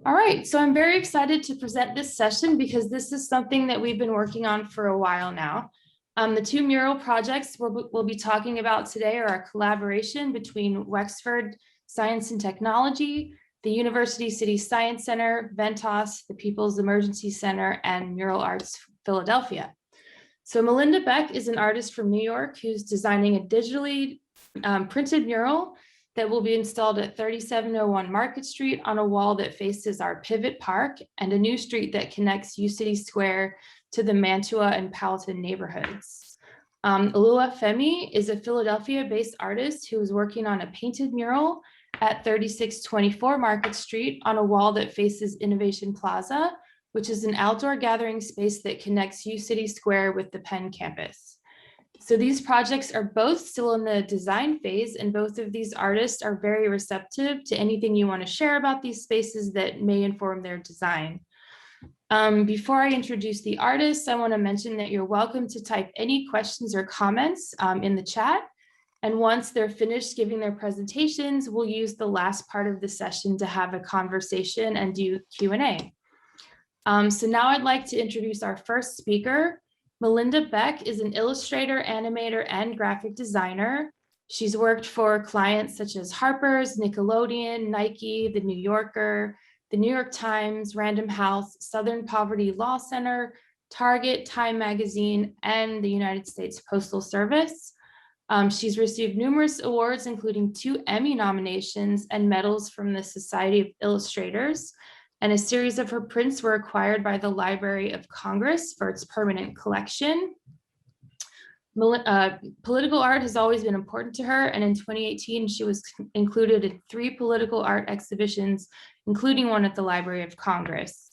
All right, so I'm very excited to present this session because this is something that we've been working on for a while now. The two mural projects we'll be talking about today are a collaboration between Wexford Science and Technology, the University City Science Center, Ventas, the People's Emergency Center, and Mural Arts Philadelphia. So Melinda Beck is an artist from New York who's designing a digitally printed mural that will be installed at 3701 Market Street on a wall that faces our Pivot Park and a new street that connects uCity Square to the Mantua and Powelton neighborhoods. Uluwa Femi is a Philadelphia-based artist who is working on a painted mural at 3624 Market Street on a wall that faces Innovation Plaza, which is an outdoor gathering space that connects uCity Square with the Penn campus. So these projects are both still in the design phase, and both of these artists are very receptive to anything you want to share about these spaces that may inform their design. Before I introduce the artists, I want to mention that you're welcome to type any questions or comments in the chat. And once they're finished giving their presentations, we'll use the last part of the session to have a conversation and do Q&A. So now I'd like to introduce our first speaker. Melinda Beck is an illustrator, animator, and graphic designer. She's worked for clients such as Harper's, Nickelodeon, Nike, The New Yorker, The New York Times, Random House, Southern Poverty Law Center, Target, Time Magazine, and the United States Postal Service. She's received numerous awards, including 2 Emmy nominations and medals from the Society of Illustrators. And a series of her prints were acquired by the Library of Congress for its permanent collection. Political art has always been important to her, and in 2018, she was included in 3 political art exhibitions, including one at the Library of Congress.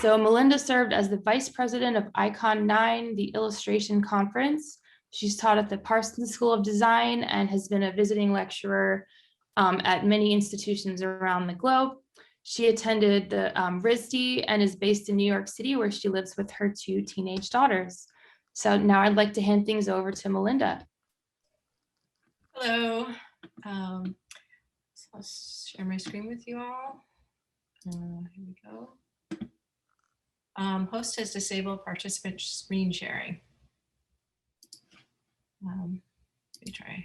So Melinda served as the vice president of Icon 9, the illustration conference. She's taught at the Parsons School of Design and has been a visiting lecturer at many institutions around the globe. She attended the RISD and is based in New York City, where she lives with her 2 teenage daughters. So now I'd like to hand things over to Melinda. Hello. So I'll share my screen with you all. Here we go. Host has disabled participant screen sharing. Let me try.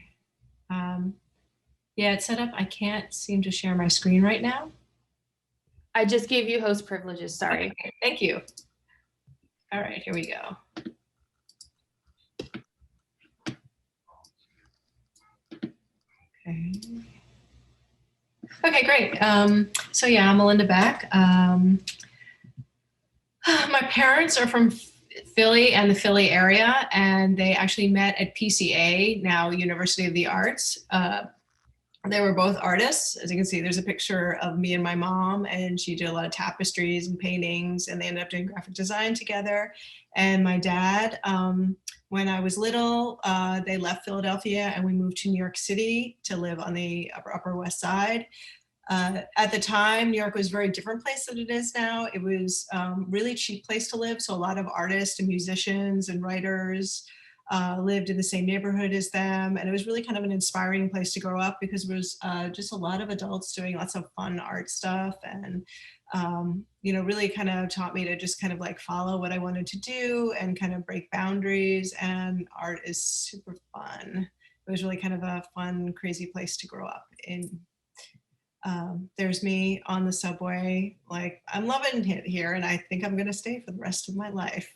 Yeah, it's set up. I can't seem to share my screen right now. I just gave you host privileges, sorry. Okay, thank you. All right, here we go. Okay. Okay, great. So yeah, I'm Melinda Beck. My parents are from Philly and the Philly area, and they actually met at PCA, now University of the Arts. They were both artists. As you can see, there's a picture of me and my mom, and she did a lot of tapestries and paintings, and they ended up doing graphic design together. And my dad, when I was little, they left Philadelphia and we moved to New York City to live on the Upper West Side. At the time, New York was a very different place than it is now. It was really cheap place to live. So a lot of artists and musicians and writers lived in the same neighborhood as them. And it was really kind of an inspiring place to grow up because there was just a lot of adults doing lots of fun art stuff. And, you know, really kind of taught me to just kind of like follow what I wanted to do and kind of break boundaries. And art is super fun. It was really kind of a fun, crazy place to grow up in. There's me on the subway. Like, I'm loving it here, and I think I'm going to stay for the rest of my life.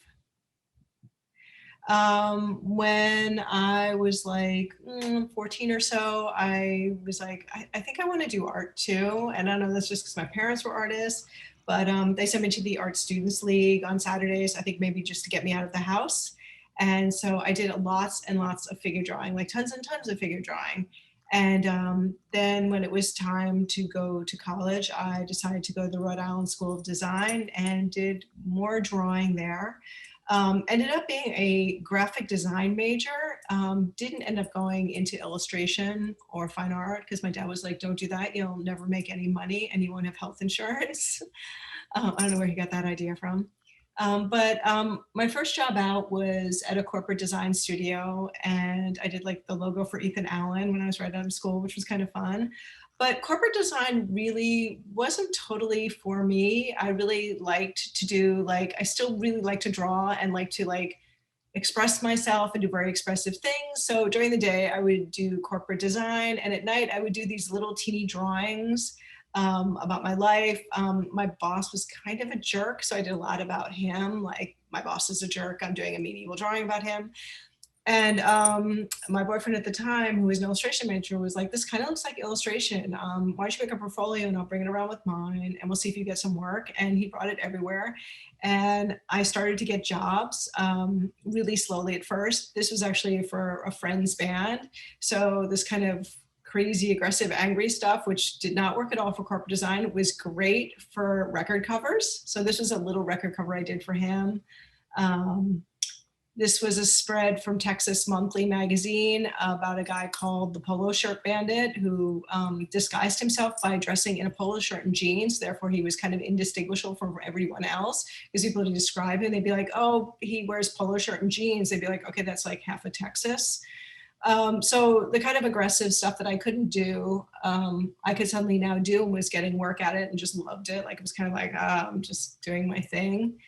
When I was like 14 or so, I was like, I think I want to do art too. And I don't know, that's just because my parents were artists, but they sent me to the Art Students League on Saturdays, I think maybe just to get me out of the house. And so I did lots and lots of figure drawing, like tons and tons of figure drawing. And then when it was time to go to college, I decided to go to the Rhode Island School of Design and did more drawing there. Ended up being a graphic design major, didn't end up going into illustration or fine art because my dad was like, don't do that, you'll never make any money and you won't have health insurance. I don't know where he got that idea from. My first job out was at a corporate design studio, and I did like the logo for Ethan Allen when I was right out of school, which was kind of fun. But corporate design really wasn't totally for me. I really liked to do I still really like to draw and like to express myself and do very expressive things. So during the day, I would do corporate design, and at night, I would do these little teeny drawings about my life. My boss was kind of a jerk, so I did a lot about him. Like, my boss is a jerk, I'm doing a medieval drawing about him. And my boyfriend at the time, who was an illustration major, was like, this kind of looks like illustration. Why don't you make a portfolio and I'll bring it around with mine and we'll see if you get some work. And he brought it everywhere. And I started to get jobs really slowly at first. This was actually for a friend's band. So this kind of crazy, aggressive, angry stuff, which did not work at all for corporate design, was great for record covers. So this was a little record cover I did for him. This was a spread from Texas Monthly magazine about a guy called the Polo Shirt Bandit who disguised himself by dressing in a polo shirt and jeans. Therefore, he was kind of indistinguishable from everyone else. Because people would describe him, they'd be like, oh, he wears polo shirt and jeans. They'd be like, okay, that's like half of Texas. So the kind of aggressive stuff that I couldn't do, I could suddenly now do, and was getting work at it and just loved it. Like, it was kind of like, I'm just doing my thing.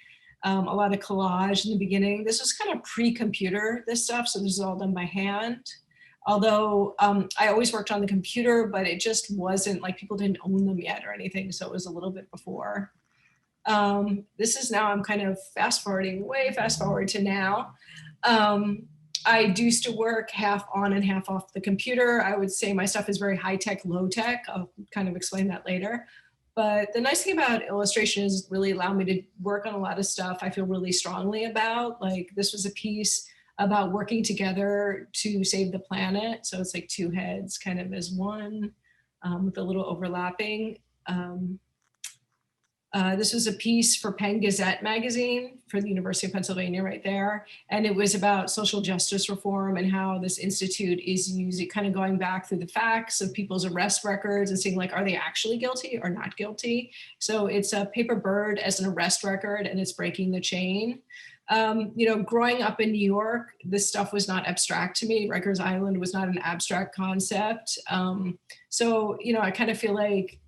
A lot of collage in the beginning. This was kind of pre-computer, this stuff, so this is all done by hand. Although I always worked on the computer, but it just wasn't like people didn't own them yet or anything, so it was a little bit before. This is now, I'm kind of fast forwarding, way fast forward to now. I used to work half on and half off the computer. I would say my stuff is very high-tech, low-tech. I'll kind of explain that later. But the nice thing about illustration is really allowed me to work on a lot of stuff I feel really strongly about. Like, this was a piece about working together to save the planet. So it's like two heads kind of as one with a little overlapping. This was a piece for Penn Gazette magazine for the University of Pennsylvania right there. And it was about social justice reform and how this institute is using, kind of going back through the facts of people's arrest records and seeing like, are they actually guilty or not guilty? So it's a paper bird as an arrest record, and it's breaking the chain. Growing up in New York, this stuff was not abstract to me. Rikers Island was not an abstract concept. I kind of feel like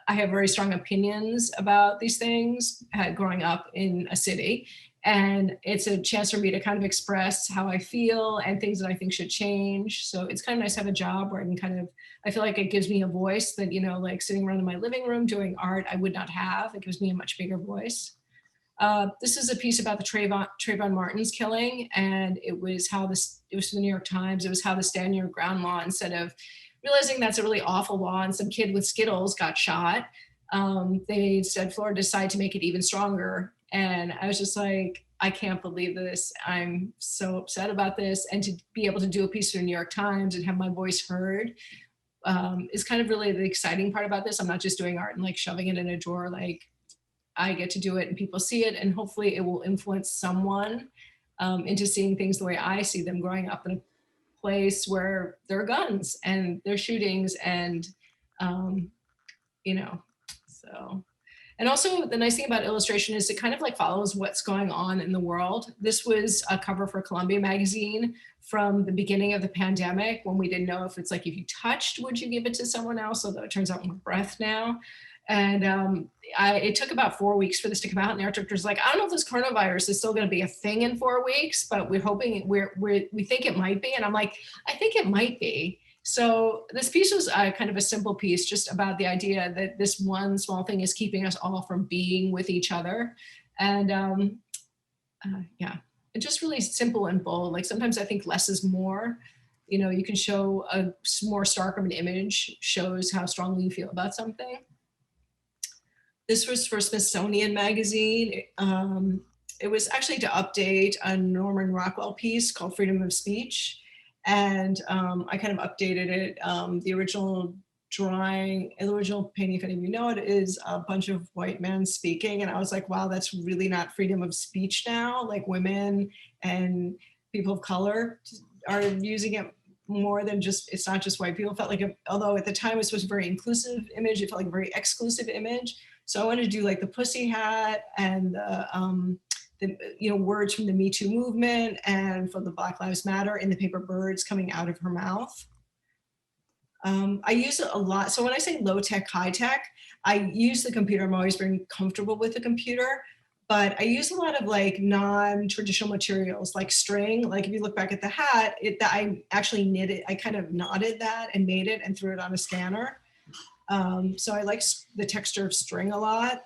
I have very strong opinions about these things growing up in a city. And it's a chance for me to kind of express how I feel and things that I think should change. So it's kind of nice to have a job where I can I feel like it gives me a voice that, like sitting around in my living room doing art, I would not have. It gives me a much bigger voice. This is a piece about the Trayvon Martin's killing. And it was it was from the New York Times. It was how the stand your ground law, instead of realizing that's a really awful law and some kid with Skittles got shot, they said Florida decided to make it even stronger. And I was just like, I can't believe this. I'm so upset about this. And to be able to do a piece for the New York Times and have my voice heard is kind of really the exciting part about this. I'm not just doing art and like shoving it in a drawer. Like, I get to do it and people see it, and hopefully it will influence someone into seeing things the way I see them growing up in a place where there are guns and there are shootings and, so. And also the nice thing about illustration is it kind of like follows what's going on in the world. This was a cover for Columbia magazine from the beginning of the pandemic, when we didn't know if it's like, if you touched, would you give it to someone else? Although it turns out more breath now. And it took about 4 weeks for this to come out, and the art director's like, I don't know if this coronavirus is still going to be a thing in 4 weeks, but we're hoping, we think it might be. And I'm like, I think it might be. So this piece was kind of a simple piece, just about the idea that this one small thing is keeping us all from being with each other. And it's just really simple and bold. Like, sometimes I think less is more. You can show a more stark of an image, shows how strongly you feel about something. This was for Smithsonian magazine. It was actually to update a Norman Rockwell piece called Freedom of Speech. And I kind of updated it. The original drawing, the original painting, if any of you know it, is a bunch of white men speaking. And I was like, wow, that's really not freedom of speech now. Like, women and people of color are using it more than just, it's not just white people. It felt like, although at the time it was a very inclusive image, it felt like a very exclusive image. So I wanted to do like the pussy hat and the words from the Me Too movement and from the Black Lives Matter in the paper birds coming out of her mouth. I use it a lot. So when I say low tech, high tech, I use the computer. I'm always very comfortable with the computer, but I use a lot of like non-traditional materials like string. Like if you look back at the hat, I actually knitted, I kind of knotted that and made it and threw it on a scanner. So I like the texture of string a lot.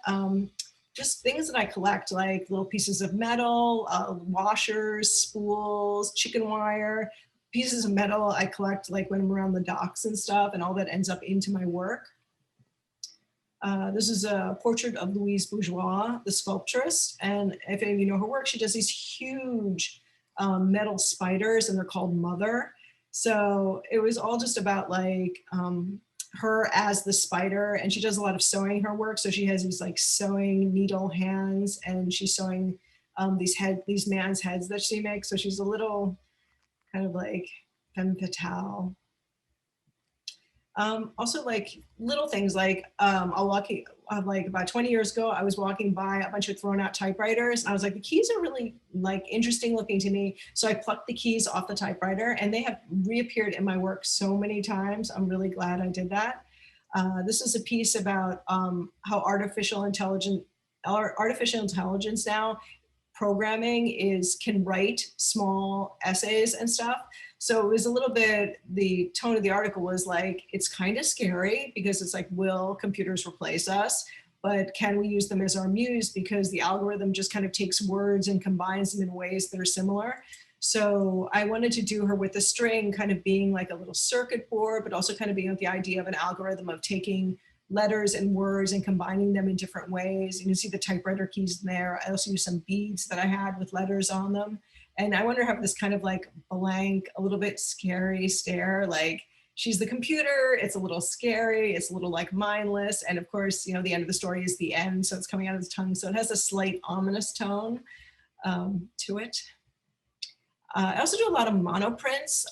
Just things that I collect, like little pieces of metal, washers, spools, chicken wire, pieces of metal I collect like when I'm around the docks and stuff, and all that ends up into my work. This is a portrait of Louise Bourgeois, the sculptress. And if any of you know her work, she does these huge metal spiders, and they're called Mother. So it was all just about like her as the spider, and she does a lot of sewing her work. So she has these like sewing needle hands, and she's sewing these man's heads that she makes. So she's a little kind of like femme fatale. Also like little things like like about 20 years ago, I was walking by a bunch of thrown out typewriters. And I was like, the keys are really like interesting looking to me. So I plucked the keys off the typewriter, and they have reappeared in my work so many times. I'm really glad I did that. This is a piece about how artificial intelligence now programming can write small essays and stuff. So it was a little bit, the tone of the article was like, it's kind of scary because it's like, will computers replace us? But can we use them as our muse? Because the algorithm just kind of takes words and combines them in ways that are similar. So I wanted to do her with the string kind of being like a little circuit board, but also kind of being with the idea of an algorithm of taking letters and words and combining them in different ways. You can see the typewriter keys in there. I also used some beads that I had with letters on them. And I want her to have this kind of like blank, a little bit scary stare, like she's the computer, it's a little scary, it's a little like mindless. And of course, you know, the end of the story is the end, so it's coming out of his tongue. So it has a slight ominous tone to it. I also do a lot of monoprints.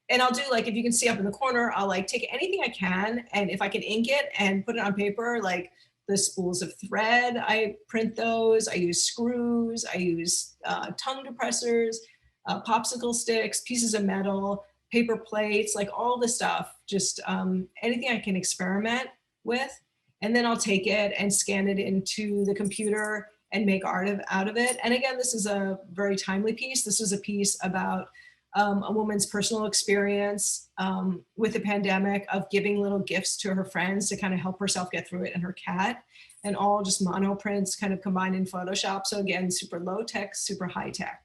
And I'll do like, if you can see up in the corner, I'll like take anything I can. And if I can ink it and put it on paper, like the spools of thread, I print those. I use screws, I use tongue depressors, popsicle sticks, pieces of metal, paper plates, like all the stuff, just anything I can experiment with. And then I'll take it and scan it into the computer and make art out of it. And again, this is a very timely piece. This is a piece about a woman's personal experience with the pandemic of giving little gifts to her friends to kind of help herself get through it, and her cat, and all just monoprints kind of combined in Photoshop. So again, super low tech, super high tech.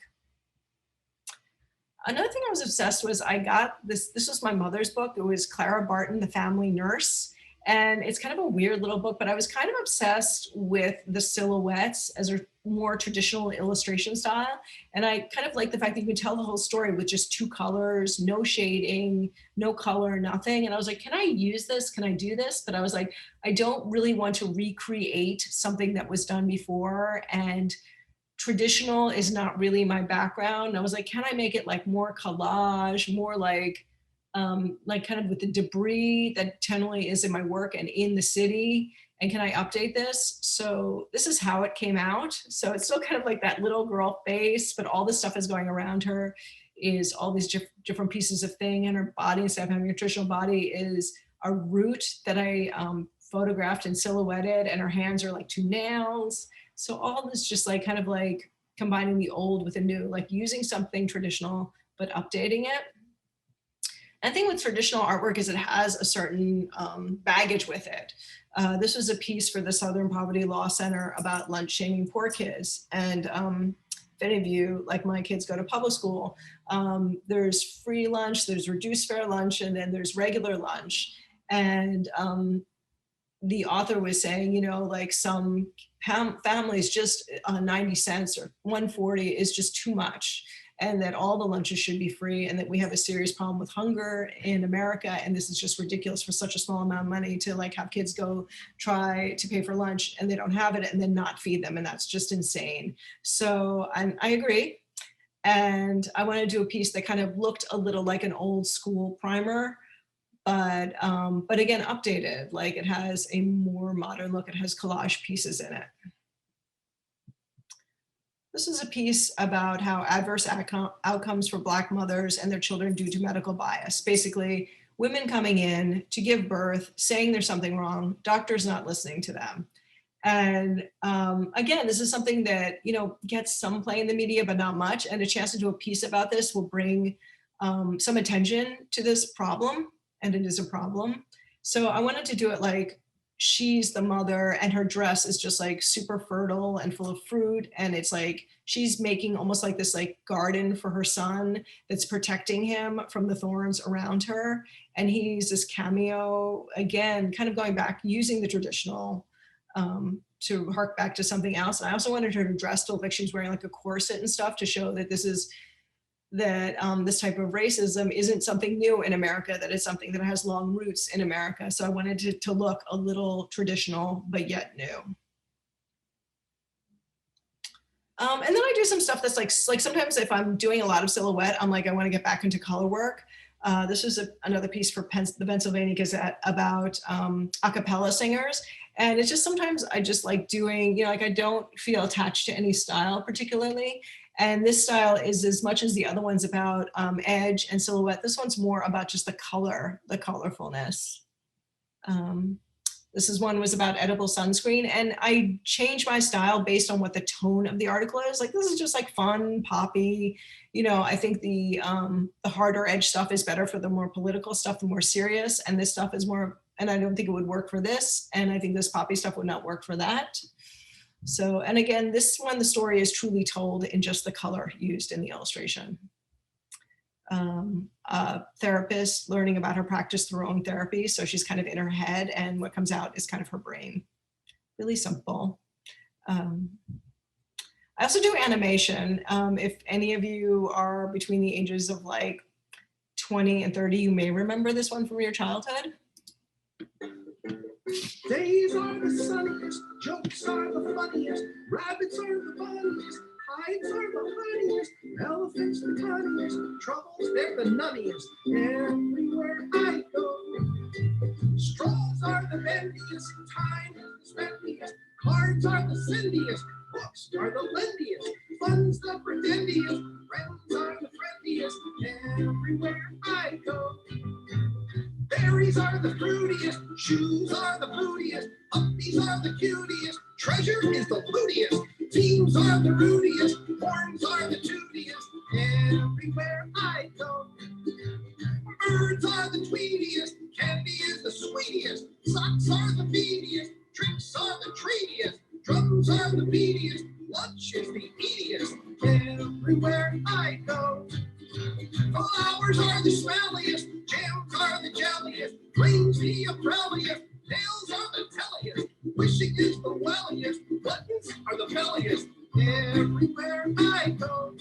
Another thing I was obsessed with, I got this was my mother's book. It was Clara Barton, The Family Nurse. And it's kind of a weird little book, but I was kind of obsessed with the silhouettes as a more traditional illustration style. And I kind of like the fact that you can tell the whole story with just two colors, no shading, no color, nothing. And I was like, can I use this? Can I do this? But I was like, I don't really want to recreate something that was done before. And traditional is not really my background. And I was like, can I make it like more collage, more like kind of with the debris that generally is in my work and in the city, and can I update this? So this is how it came out. So it's still kind of like that little girl face, but all the stuff is going around her is all these different pieces of thing, and her body, instead of having a traditional body, is a root that I photographed and silhouetted, and her hands are like two nails. So all this just like kind of like combining the old with the new, like using something traditional, but updating it. And the thing with traditional artwork is it has a certain baggage with it. This was a piece for the Southern Poverty Law Center about lunch shaming poor kids. And if any of you, like my kids, go to public school, there's free lunch, there's reduced fare lunch, and then there's regular lunch. And the author was saying, you know, like some families just 90 cents or 140 is just too much, and that all the lunches should be free, and that we have a serious problem with hunger in America. And this is just ridiculous for such a small amount of money to like have kids go try to pay for lunch and they don't have it and then not feed them. And that's just insane. So I agree. And I want to do a piece that kind of looked a little like an old school primer, but again, updated, like it has a more modern look. It has collage pieces in it. This is a piece about how adverse outcomes for Black mothers and their children due to medical bias. Basically, women coming in to give birth, saying there's something wrong, doctors not listening to them. And again, this is something that, you know, gets some play in the media, but not much. And a chance to do a piece about this will bring some attention to this problem, and it is a problem. So I wanted to do it like she's the mother and her dress is just like super fertile and full of fruit. And it's like she's making almost like this like garden for her son that's protecting him from the thorns around her. And he's this cameo, again, kind of going back, using the traditional to hark back to something else. And I also wanted her to dress to look like she was wearing like a corset and stuff to show that this is this type of racism isn't something new in America, that it's something that has long roots in America. So I wanted it to look a little traditional, but yet new. And then I do some stuff that's like sometimes if I'm doing a lot of silhouette, I'm like, I want to get back into color work. This is another piece for the Pennsylvania Gazette about a cappella singers. And it's just sometimes I just like doing, you know, like I don't feel attached to any style particularly. And this style is as much as the other one's about edge and silhouette. This one's more about just the color, the colorfulness. This is one was about edible sunscreen, and I changed my style based on what the tone of the article is. Like this is just like fun, poppy. You know, I think the harder edge stuff is better for the more political stuff, the more serious, and this stuff is more. And I don't think it would work for this, and I think this poppy stuff would not work for that. So, and again, this one, the story is truly told in just the color used in the illustration. A therapist learning about her practice through her own therapy. So she's kind of in her head, and what comes out is kind of her brain. Really simple. I also do animation. If any of you are between the ages of like 20 and 30, you may remember this one from your childhood. Days are the sunniest, jokes are the funniest, rabbits are the funniest, hides are the funniest, elephants the tiniest, troubles they're the nuttiest, everywhere I go. Straws are the bendiest, time is the spendiest, cards are the sendiest, books are the lendiest, fun's the pretendiest, friends are the friendliest, everywhere I go. Berries are the fruitiest, shoes are the bootiest, puppies are the cutest, treasure is the lootiest, teams are the rootiest, horns are the tootiest, everywhere I go. Birds are the tweetiest, candy is the sweetiest, socks are the beatiest, tricks are the treatiest, drums are the beatiest, lunch is the eatiest, everywhere I go. Flowers are the smelliest, jams are the jelliest, dreams the umbrelliest, nails are the telliest, wishing is the welliest, buttons are the belliest, everywhere I go.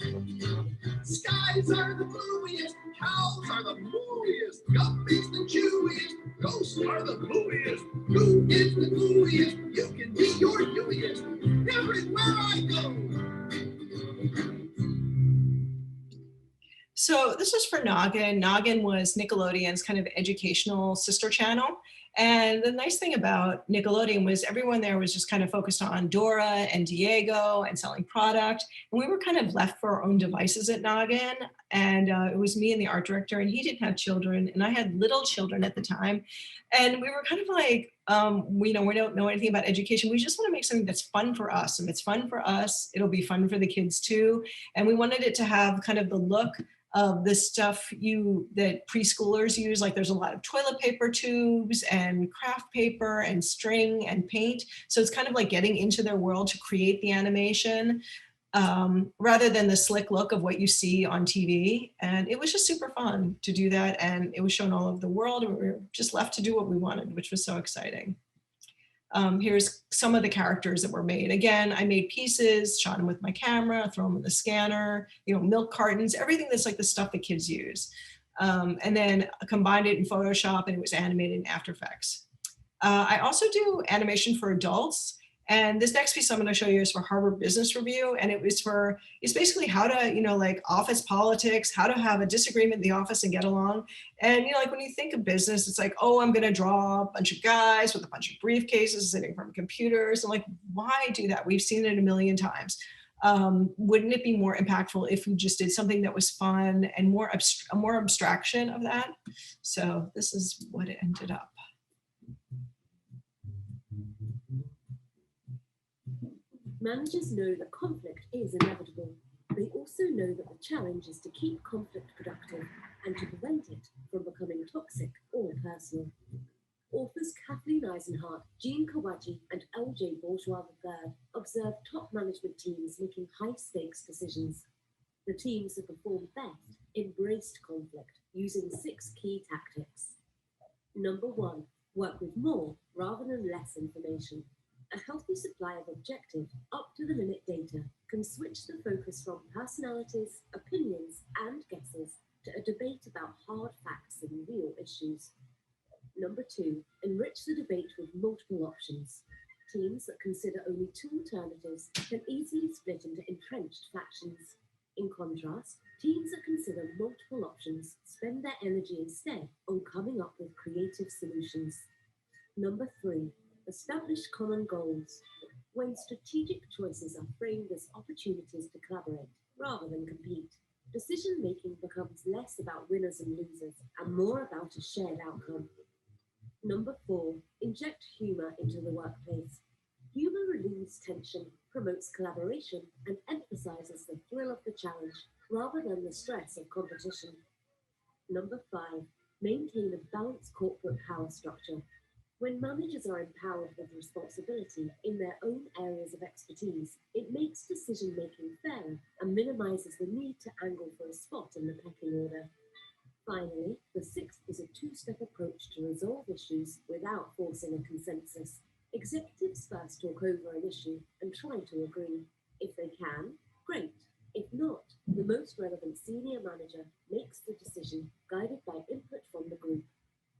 Skies are the bluiest, cows are the mooiest, gum is the chewiest, ghosts are the bluiest, glue is the gluiest, you can be your youiest, everywhere I go. So this was for Noggin. Noggin was Nickelodeon's kind of educational sister channel. And the nice thing about Nickelodeon was everyone there was just kind of focused on Dora and Diego and selling product. And we were kind of left for our own devices at Noggin. And it was me and the art director, and he didn't have children, and I had little children at the time. And we were kind of like, we don't know anything about education. We just want to make something that's fun for us. And if it's fun for us, it'll be fun for the kids too. And we wanted it to have kind of the look of the stuff that preschoolers use. Like there's a lot of toilet paper tubes and craft paper and string and paint. So it's kind of like getting into their world to create the animation rather than the slick look of what you see on TV. And it was just super fun to do that. And it was shown all over the world, and we were just left to do what we wanted, which was so exciting. Here's some of the characters that were made. Again, I made pieces, shot them with my camera, throw them in the scanner, milk cartons, everything that's like the stuff that kids use. And then combined it in Photoshop, and it was animated in After Effects. I also do animation for adults. And this next piece I'm going to show you is for Harvard Business Review. And it's basically how to, like office politics, how to have a disagreement in the office and get along. And, like when you think of business, it's like, oh, I'm going to draw a bunch of guys with a bunch of briefcases sitting from computers. And like, why do that? We've seen it a million times. Wouldn't it be more impactful if we just did something that was fun and more abstraction of that? So this is what it ended up. Managers know that conflict is inevitable. They also know that the challenge is to keep conflict productive and to prevent it from becoming toxic or personal. Authors Kathleen Eisenhart, Jean Kawaji, and L.J. Bourgeois III observed top management teams making high-stakes decisions. The teams that performed best embraced conflict using 6 key tactics. Number 1, work with more rather than less information. A healthy supply of objective, up-to-the-minute data can switch the focus from personalities, opinions, and guesses to a debate about hard facts and real issues. Number 2, enrich the debate with multiple options. Teams that consider only 2 alternatives can easily split into entrenched factions. In contrast, teams that consider multiple options spend their energy instead on coming up with creative solutions. Number 3, establish common goals. When strategic choices are framed as opportunities to collaborate rather than compete, decision-making becomes less about winners and losers and more about a shared outcome. Number 4, inject humor into the workplace. Humor relieves tension, promotes collaboration, and emphasizes the thrill of the challenge rather than the stress of competition. Number 5, maintain a balanced corporate power structure. When managers are empowered with responsibility in their own areas of expertise, it makes decision-making fairer and minimizes the need to angle for a spot in the pecking order. Finally, the 6th is a 2-step approach to resolve issues without forcing a consensus. Executives first talk over an issue and try to agree. If they can, great. If not, the most relevant senior manager makes the decision, guided by input from the group.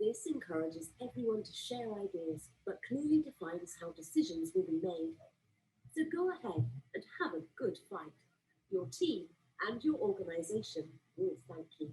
This encourages everyone to share ideas, but clearly defines how decisions will be made. So go ahead and have a good fight. Your team and your organization will thank you.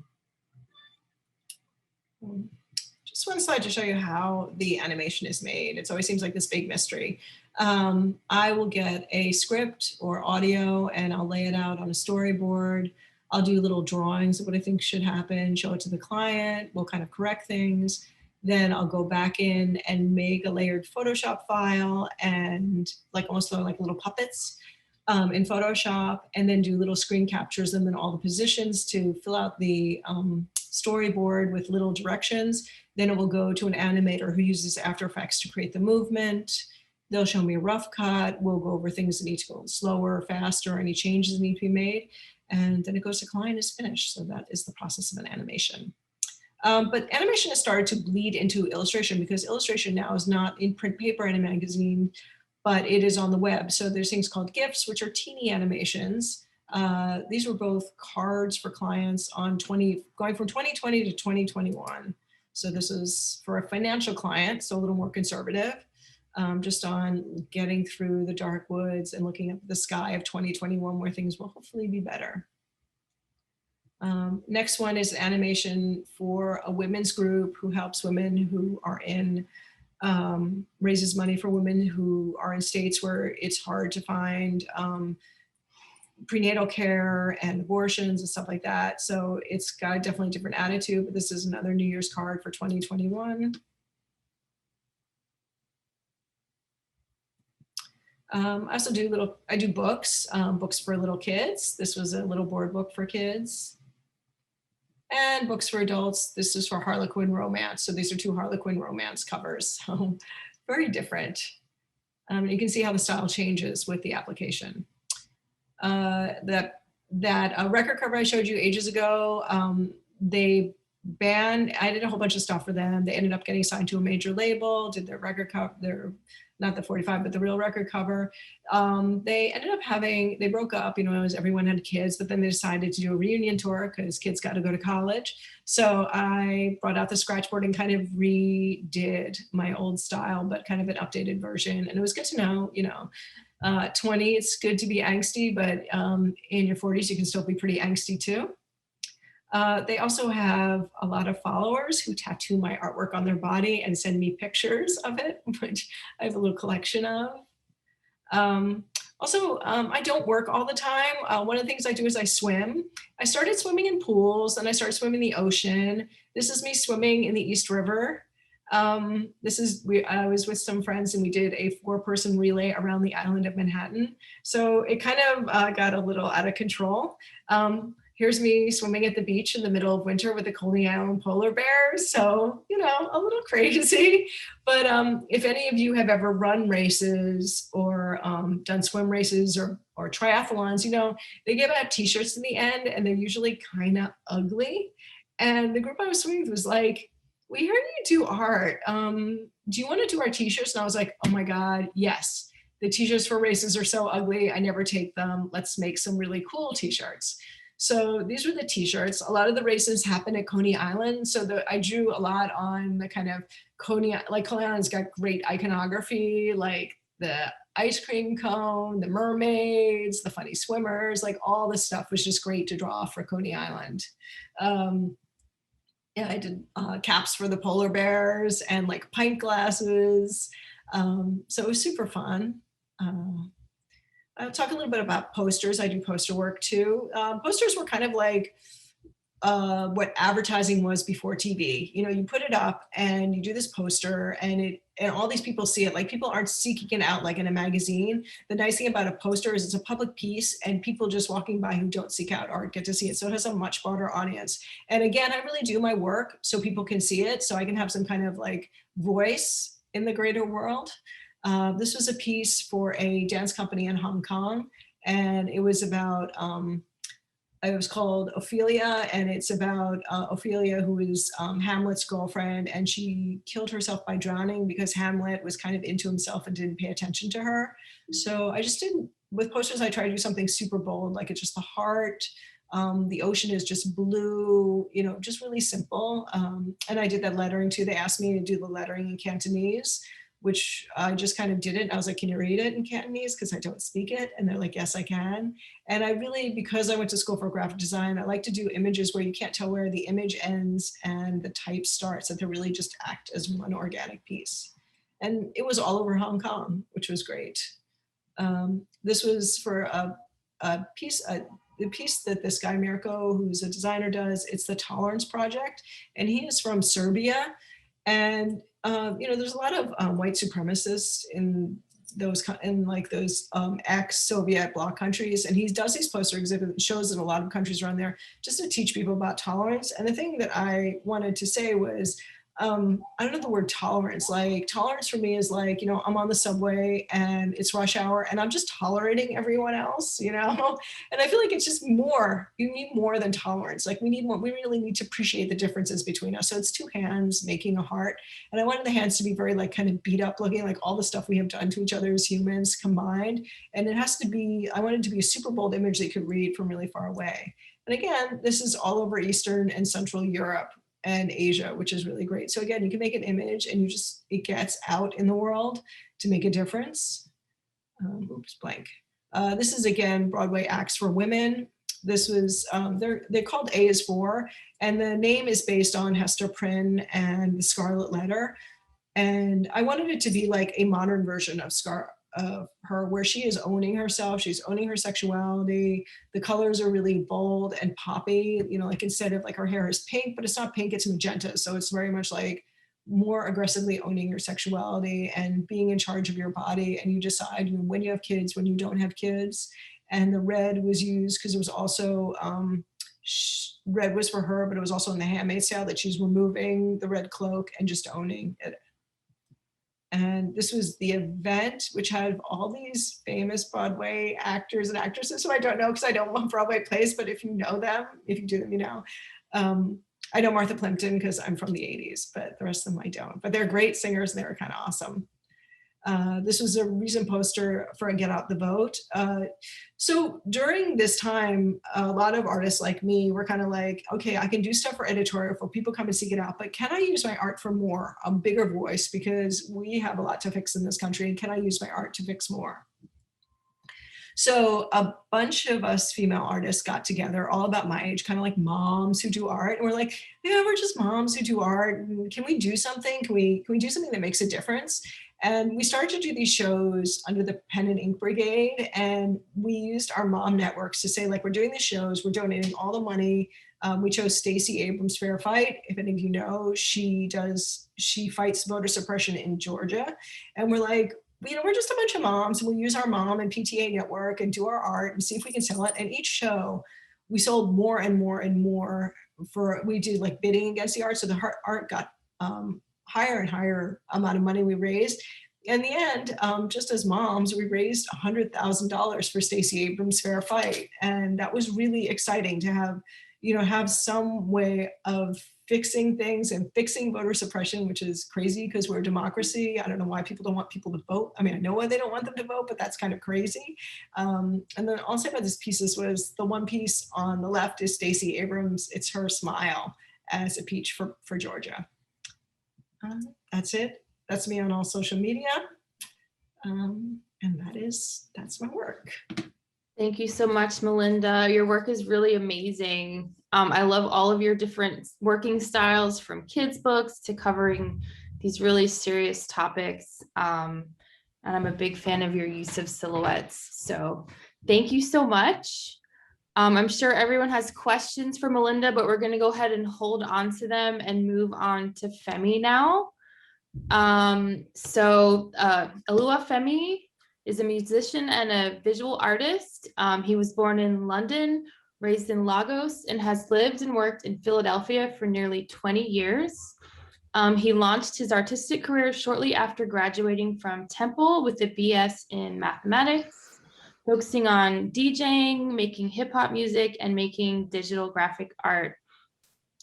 Just one slide to show you how the animation is made. It always seems like this big mystery. I will get a script or audio and I'll lay it out on a storyboard. I'll do little drawings of what I think should happen, show it to the client, we'll kind of correct things. Then I'll go back in and make a layered Photoshop file and almost like little puppets in Photoshop, and then do little screen captures and then all the positions to fill out the storyboard with little directions. Then it will go to an animator who uses After Effects to create the movement. They'll show me a rough cut. We'll go over things that need to go slower, faster, any changes that need to be made. And then it goes to client is finished. So that is the process of an animation. But animation has started to bleed into illustration because illustration now is not in print paper in a magazine, but it is on the web. So there's things called GIFs, which are teeny animations. These were both cards for clients on going from 2020 to 2021. So this is for a financial client, so a little more conservative, just on getting through the dark woods and looking at the sky of 2021 where things will hopefully be better. Next one is animation for a women's group who helps women who are in, raises money for women who are in states where it's hard to find prenatal care and abortions and stuff like that. So it's got a definitely different attitude, but this is another New Year's card for 2021. I also do books, books for little kids. This was a little board book for kids. And books for adults. This is for Harlequin romance. So these are 2 Harlequin romance covers. So very different. You can see how the style changes with the application. That record cover I showed you ages ago, they banned, I did a whole bunch of stuff for them. They ended up getting signed to a major label, did their record cover, their not the 45, but the real record cover. They ended up they broke up, as everyone had kids, but then they decided to do a reunion tour because kids got to go to college. So I brought out the scratchboard and kind of redid my old style, but kind of an updated version. And it was good to know, 20, it's good to be angsty, but in your 40s, you can still be pretty angsty too. They also have a lot of followers who tattoo my artwork on their body and send me pictures of it, which I have a little collection of. I don't work all the time. One of the things I do is I swim. I started swimming in pools and I started swimming in the ocean. This is me swimming in the East River. I was with some friends and we did a 4-person relay around the island of Manhattan. So it kind of got a little out of control. Here's me swimming at the beach in the middle of winter with the Coney Island polar bears. So, a little crazy. But if any of you have ever run races or done swim races or triathlons, they give out t-shirts in the end and they're usually kind of ugly. And the group I was swimming with was like, we heard you do art. Do you want to do our t-shirts? And I was like, oh my God, yes. The t-shirts for races are so ugly. I never take them. Let's make some really cool t-shirts. So these were the t-shirts. A lot of the races happen at Coney Island. So I drew a lot on the kind of Coney Island's got great iconography, like the ice cream cone, the mermaids, the funny swimmers, like all this stuff was just great to draw for Coney Island. I did caps for the polar bears and like pint glasses. So it was super fun. I'll talk a little bit about posters. I do poster work too. Posters were kind of like what advertising was before TV. You put it up and you do this poster and all these people see it. Like people aren't seeking it out like in a magazine. The nice thing about a poster is it's a public piece and people just walking by who don't seek out art get to see it. So it has a much broader audience. And again, I really do my work so people can see it. So I can have some kind of like voice in the greater world. This was a piece for a dance company in Hong Kong, and it was about, it was called Ophelia, and it's about Ophelia, who is Hamlet's girlfriend, and she killed herself by drowning because Hamlet was kind of into himself and didn't pay attention to her. So I just didn't, with posters, I try to do something super bold, like it's just the heart. The ocean is just blue, just really simple. And I did that lettering too. They asked me to do the lettering in Cantonese, which I just kind of did it. I was like, can you read it in Cantonese? Because I don't speak it. And they're like, yes, I can. And I really, because I went to school for graphic design, I like to do images where you can't tell where the image ends and the type starts, that they really just act as one organic piece. And it was all over Hong Kong, which was great. This was for a piece, the piece that this guy Mirko, who's a designer, does. It's the Tolerance Project. And he is from Serbia. And there's a lot of white supremacists in those ex-Soviet bloc countries, and he does these poster exhibit shows in a lot of countries around there just to teach people about tolerance. And the thing that I wanted to say was, I don't know the word tolerance. Like tolerance for me is like, I'm on the subway and it's rush hour and I'm just tolerating everyone else, And I feel like it's just more, you need more than tolerance. Like we need more, we really need to appreciate the differences between us. So it's two hands making a heart. And I wanted the hands to be very like kind of beat up looking, like all the stuff we have done to each other as humans combined. And it has to be, I wanted it to be a super bold image that you could read from really far away. And again, this is all over Eastern and Central Europe and Asia, which is really great. So again, you can make an image and it gets out in the world to make a difference. Blank. This is again, Broadway acts for women. This was, they're called A is For, and the name is based on Hester Prynne and The Scarlet Letter. And I wanted it to be like a modern version of her, where she is owning herself, she's owning her sexuality. The colors are really bold and poppy, like instead of like her hair is pink, but it's not pink, it's magenta. So it's very much like more aggressively owning your sexuality and being in charge of your body. And you decide when you have kids, when you don't have kids. And the red was used because it was also, red was for her, but it was also in The Handmaid's Tale that she's removing the red cloak and just owning it. And this was the event, which had all these famous Broadway actors and actresses who I don't know because I don't want Broadway plays, but if you know them, if you do them, I know Martha Plimpton because I'm from the 80s, but the rest of them I don't. But they're great singers and they were kind of awesome. This was a recent poster for a Get Out the Vote. So during this time, a lot of artists like me were kind of like, okay, I can do stuff for editorial for people come and seek it out, but can I use my art for more, a bigger voice, because we have a lot to fix in this country, and can I use my art to fix more? So a bunch of us female artists got together, all about my age, kind of like moms who do art. And we're like, yeah, we're just moms who do art. And can we do something? Can we do something that makes a difference? And we started to do these shows under the Pen and Ink Brigade. And we used our mom networks to say, like, we're doing the shows, we're donating all the money. We chose Stacey Abrams Fair Fight. If any of you know, she fights voter suppression in Georgia. And we're like, we're just a bunch of moms, and we'll use our mom and PTA network and do our art and see if we can sell it. And each show, we sold more and more and more. We did like bidding against the art. So the art got higher and higher amount of money we raised. In the end, just as moms, we raised $100,000 for Stacey Abrams Fair Fight. And that was really exciting to have some way of fixing things and fixing voter suppression, which is crazy because we're a democracy. I don't know why people don't want people to vote. I mean, I know why they don't want them to vote, but that's kind of crazy. And then I'll say about these pieces was the one piece on the left is Stacey Abrams. It's her smile as a peach for Georgia. That's it. That's me on all social media. And that's my work. Thank you so much, Melinda. Your work is really amazing. I love all of your different working styles, from kids' books to covering these really serious topics. And I'm a big fan of your use of silhouettes. So thank you so much. I'm sure everyone has questions for Melinda, but we're going to go ahead and hold on to them and move on to Femi now. Uluwa Femi is a musician and a visual artist. He was born in London, raised in Lagos, and has lived and worked in Philadelphia for nearly 20 years. He launched his artistic career shortly after graduating from Temple with a BS in mathematics, focusing on DJing, making hip hop music, and making digital graphic art.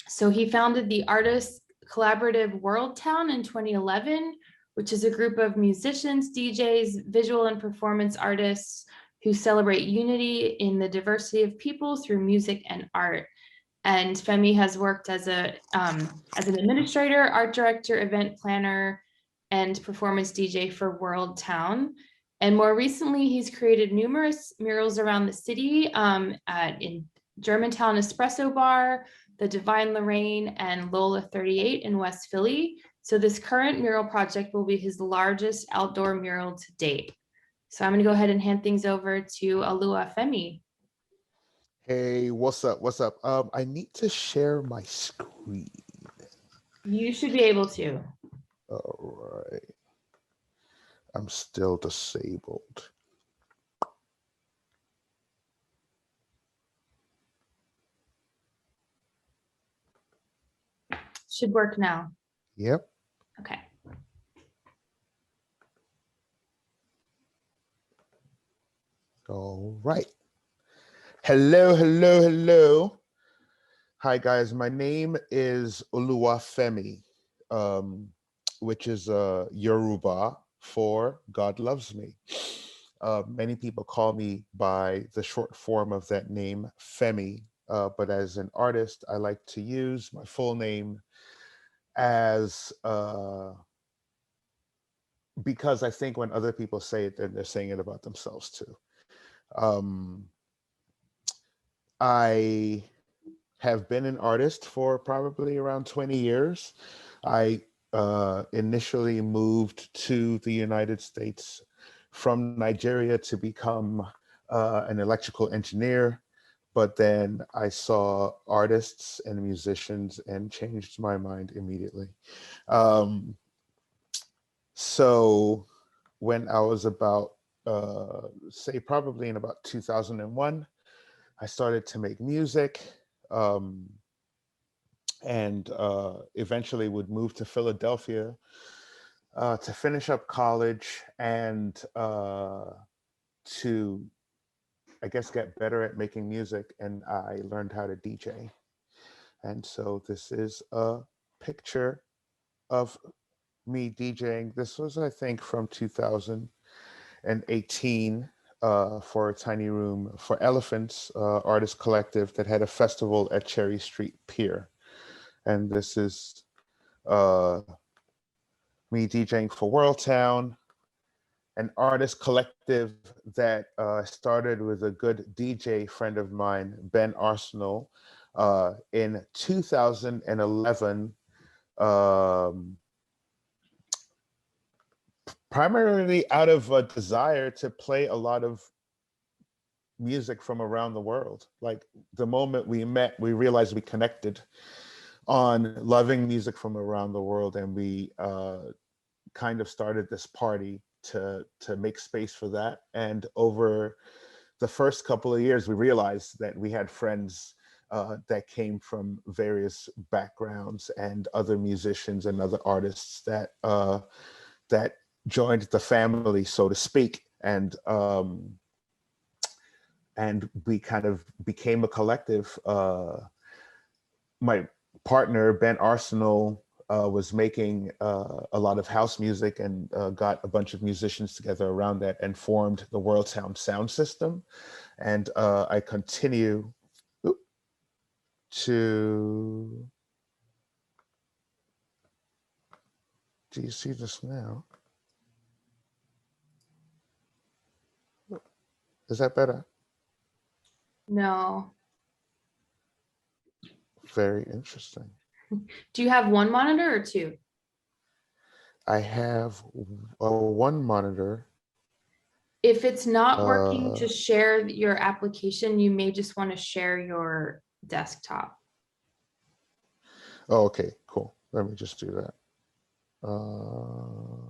So he founded the artist collaborative World Town in 2011, which is a group of musicians, DJs, visual and performance artists who celebrate unity in the diversity of people through music and art. And Femi has worked as an administrator, art director, event planner, and performance DJ for World Town. And more recently, he's created numerous murals around the city in Germantown Espresso Bar, the Divine Lorraine, and Lola 38 in West Philly. So this current mural project will be his largest outdoor mural to date. So I'm going to go ahead and hand things over to Oluwa Femi. Hey, what's up? What's up? I need to share my screen. You should be able to. All right. I'm still disabled. Should work now. Yep. Okay. All right. Hello. Hi, guys. My name is Oluwafemi, which is Yoruba for God loves me. Many people call me by the short form of that name, Femi, but as an artist, I like to use my full name as because I think when other people say it, then they're saying it about themselves too. I have been an artist for probably around 20 years. I initially moved to the United States from Nigeria to become an electrical engineer, but then I saw artists and musicians and changed my mind immediately. So when I was about, say probably in about 2001, I started to make music and eventually would move to Philadelphia to finish up college and to, I guess, get better at making music. And I learned how to DJ. And so this is a picture of me DJing. This was, I think, from 2018 for a tiny room for Elephants Artist Collective that had a festival at Cherry Street Pier. And this is me DJing for World Town, an artist collective that started with a good DJ friend of mine, Ben Arsenal, in 2011, primarily out of a desire to play a lot of music from around the world. Like the moment we met, we realized we connected on loving music from around the world, and we kind of started this party to make space for that. And over the first couple of years, we realized that we had friends that came from various backgrounds and other musicians and other artists that that joined the family, so to speak. And we kind of became a collective. My partner, Ben Arsenal, was making a lot of house music and got a bunch of musicians together around that and formed the World Town sound system. And I continue to, do you see this now? Is that better? No. Very interesting. Do you have one monitor or two? I have one monitor. If it's not working to share your application, you may just want to share your desktop. Oh, okay, cool. Let me just do that. All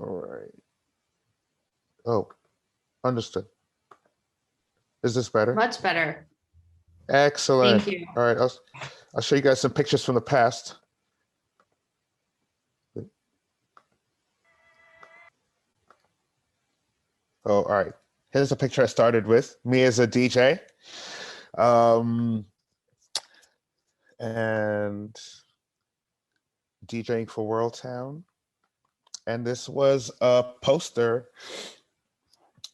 right. Oh, understood. Is this better? Much better. Excellent. Thank you. All right, I'll show you guys some pictures from the past. Oh, all right. Here's a picture I started with, me as a DJ. And DJing for World Town. And this was a poster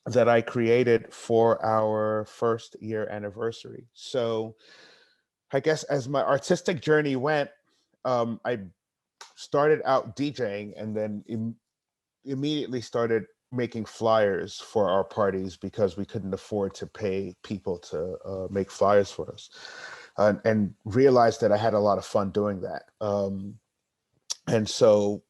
that I created for our first year anniversary. So I guess as my artistic journey went, I started out DJing and then immediately started making flyers for our parties because we couldn't afford to pay people to make flyers for us, and realized that I had a lot of fun doing that. And so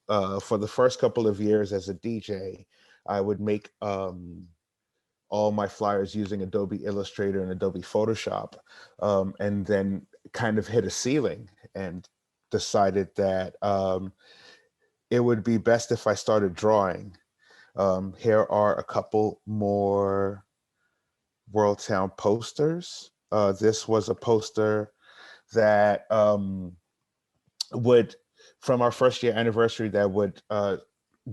for the first couple of years as a DJ, I would make all my flyers using Adobe Illustrator and Adobe Photoshop, and then kind of hit a ceiling and decided that it would be best if I started drawing. Here are a couple more World Town posters. This was a poster that would, from our first year anniversary, that would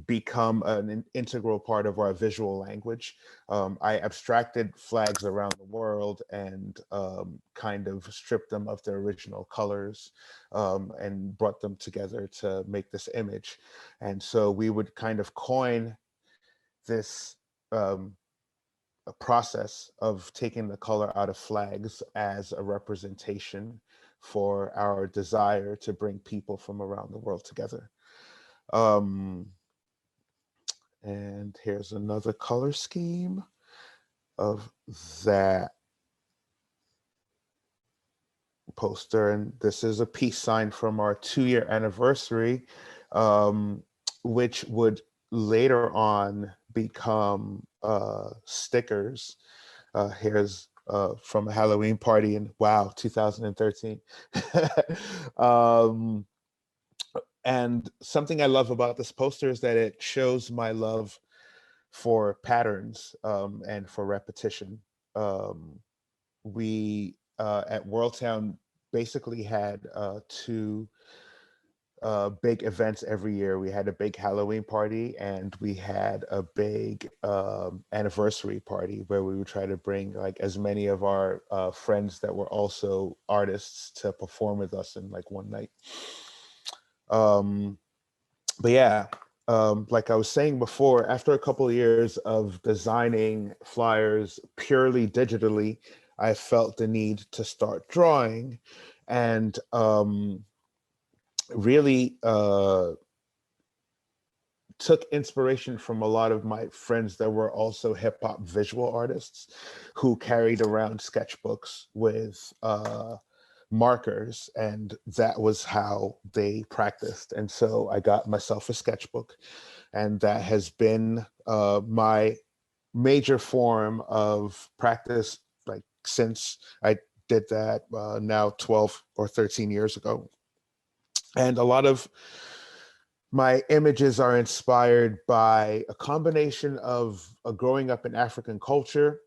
become an integral part of our visual language. I abstracted flags around the world and kind of stripped them of their original colors and brought them together to make this image. And so we would kind of coin this a process of taking the color out of flags as a representation for our desire to bring people from around the world together. And here's another color scheme of that poster. And this is a peace sign from our 2-year anniversary, which would later on become stickers. Here's from a Halloween party in, wow, 2013. And something I love about this poster is that it shows my love for patterns and for repetition. We at World Town basically had two big events every year. We had a big Halloween party and we had a big anniversary party where we would try to bring like as many of our friends that were also artists to perform with us in like one night. But yeah, like I was saying before, after a couple of years of designing flyers purely digitally, I felt the need to start drawing, and really took inspiration from a lot of my friends that were also hip hop visual artists who carried around sketchbooks with markers, and that was how they practiced. And so I got myself a sketchbook, and that has been my major form of practice like since I did that now 12 or 13 years ago. And a lot of my images are inspired by a combination of growing up in African culture,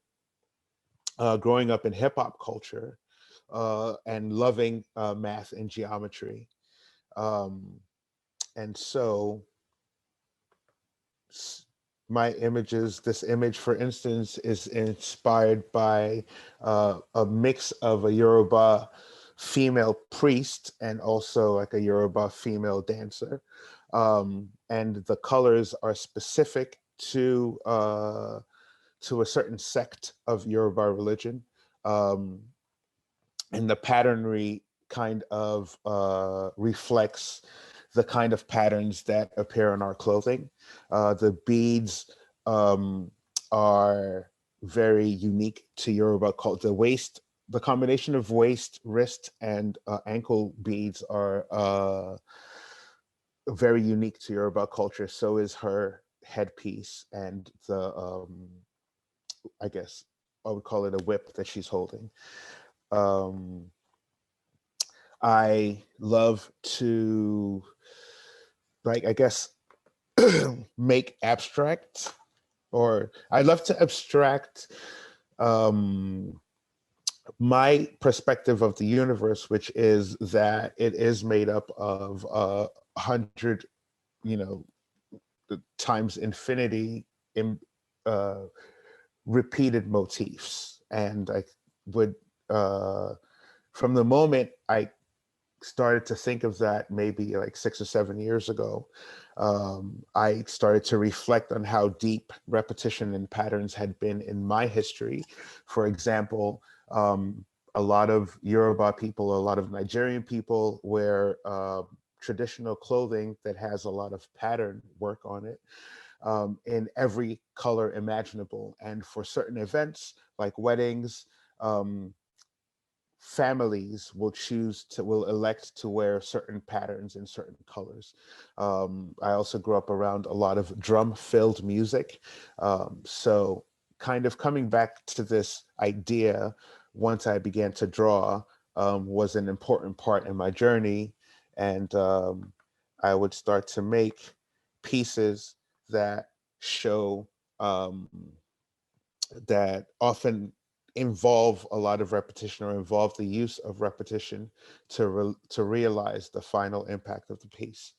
growing up in hip hop culture, and loving math and geometry. And so my images, this image, for instance, is inspired by a mix of a Yoruba female priest and also like a Yoruba female dancer. And the colors are specific to a certain sect of Yoruba religion. And the patternry kind of reflects the kind of patterns that appear on our clothing. The beads are very unique to Yoruba culture. The combination of waist, wrist, and ankle beads are very unique to Yoruba culture. So is her headpiece and the, I guess I would call it a whip that she's holding. I love to, like, I guess, make abstract, or I love to abstract my perspective of the universe, which is that it is made up of 100, times infinity in repeated motifs. And I would, from the moment I started to think of that maybe like 6 or 7 years ago, I started to reflect on how deep repetition and patterns had been in my history. For example, a lot of Yoruba people, a lot of Nigerian people wear traditional clothing that has a lot of pattern work on it in every color imaginable. And for certain events like weddings, families will elect to wear certain patterns in certain colors. I also grew up around a lot of drum-filled music. So kind of coming back to this idea once I began to draw was an important part in my journey. And I would start to make pieces that show that often involve a lot of repetition or involve the use of repetition to realize the final impact of the piece.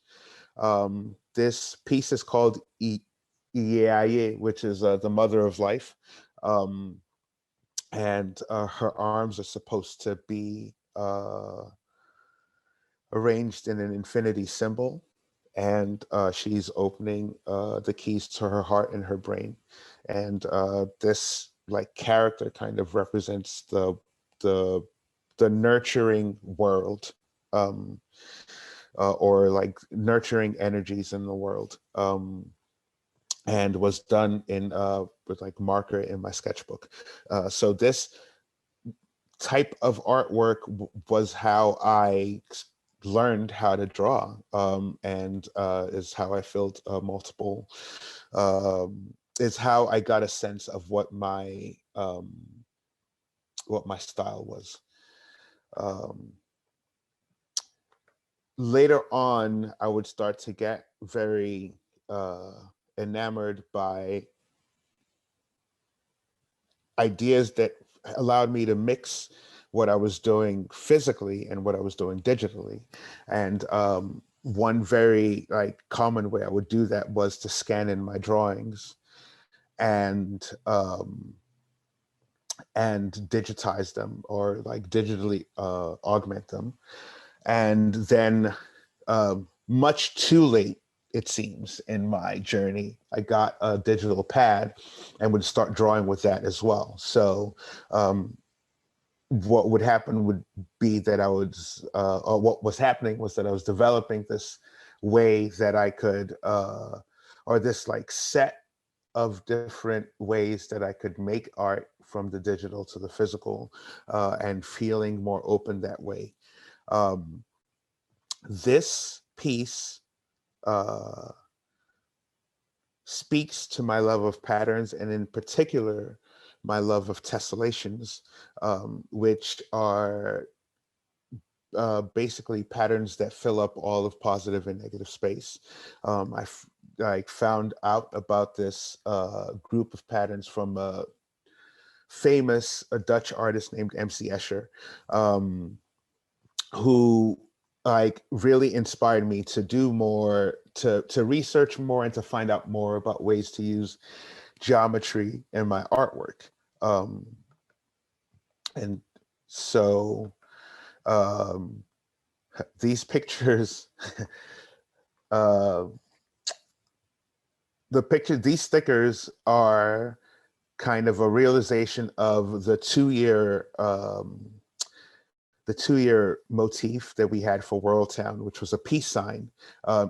This piece is called Iyeaye, which is the mother of life. And her arms are supposed to be arranged in an infinity symbol. And she's opening the keys to her heart and her brain. And this like character kind of represents the nurturing world, or like nurturing energies in the world, and was done in with like marker in my sketchbook. So this type of artwork was how I learned how to draw, and is how I filled multiple, is how I got a sense of what my style was. Later on, I would start to get very enamored by ideas that allowed me to mix what I was doing physically and what I was doing digitally. And one very like common way I would do that was to scan in my drawings and digitize them, or like digitally augment them. And then much too late, it seems, in my journey, I got a digital pad and would start drawing with that as well. So what would happen would be that or what was happening was that I was developing this way that I could, or this like set of different ways that I could make art from the digital to the physical, and feeling more open that way. This piece speaks to my love of patterns, and in particular, my love of tessellations, which are basically patterns that fill up all of positive and negative space. I found out about this group of patterns from a Dutch artist named MC Escher, who like really inspired me to do more, to research more, and to find out more about ways to use geometry in my artwork. And so these pictures, these stickers are kind of a realization of the two-year motif that we had for World Town, which was a peace sign.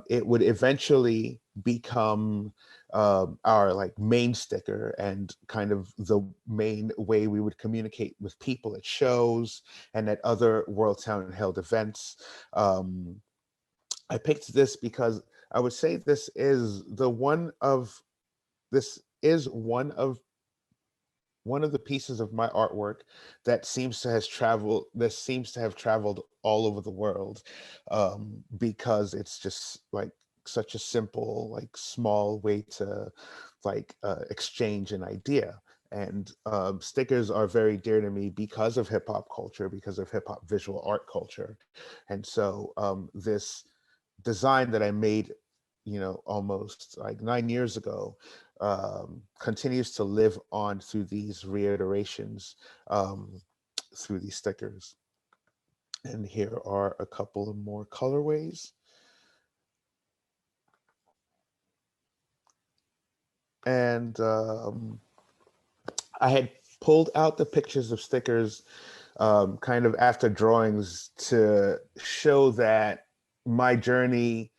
It would eventually become our like main sticker and kind of the main way we would communicate with people at shows and at other World Town held events. I picked this because I would say this is one of the pieces of my artwork that seems to have traveled all over the world, because it's just like such a simple, like small way to like exchange an idea. And stickers are very dear to me because of hip hop culture, because of hip hop visual art culture. And so this design that I made, almost like 9 years ago, continues to live on through these reiterations, through these stickers. And here are a couple of more colorways. And I had pulled out the pictures of stickers kind of after drawings to show that my journey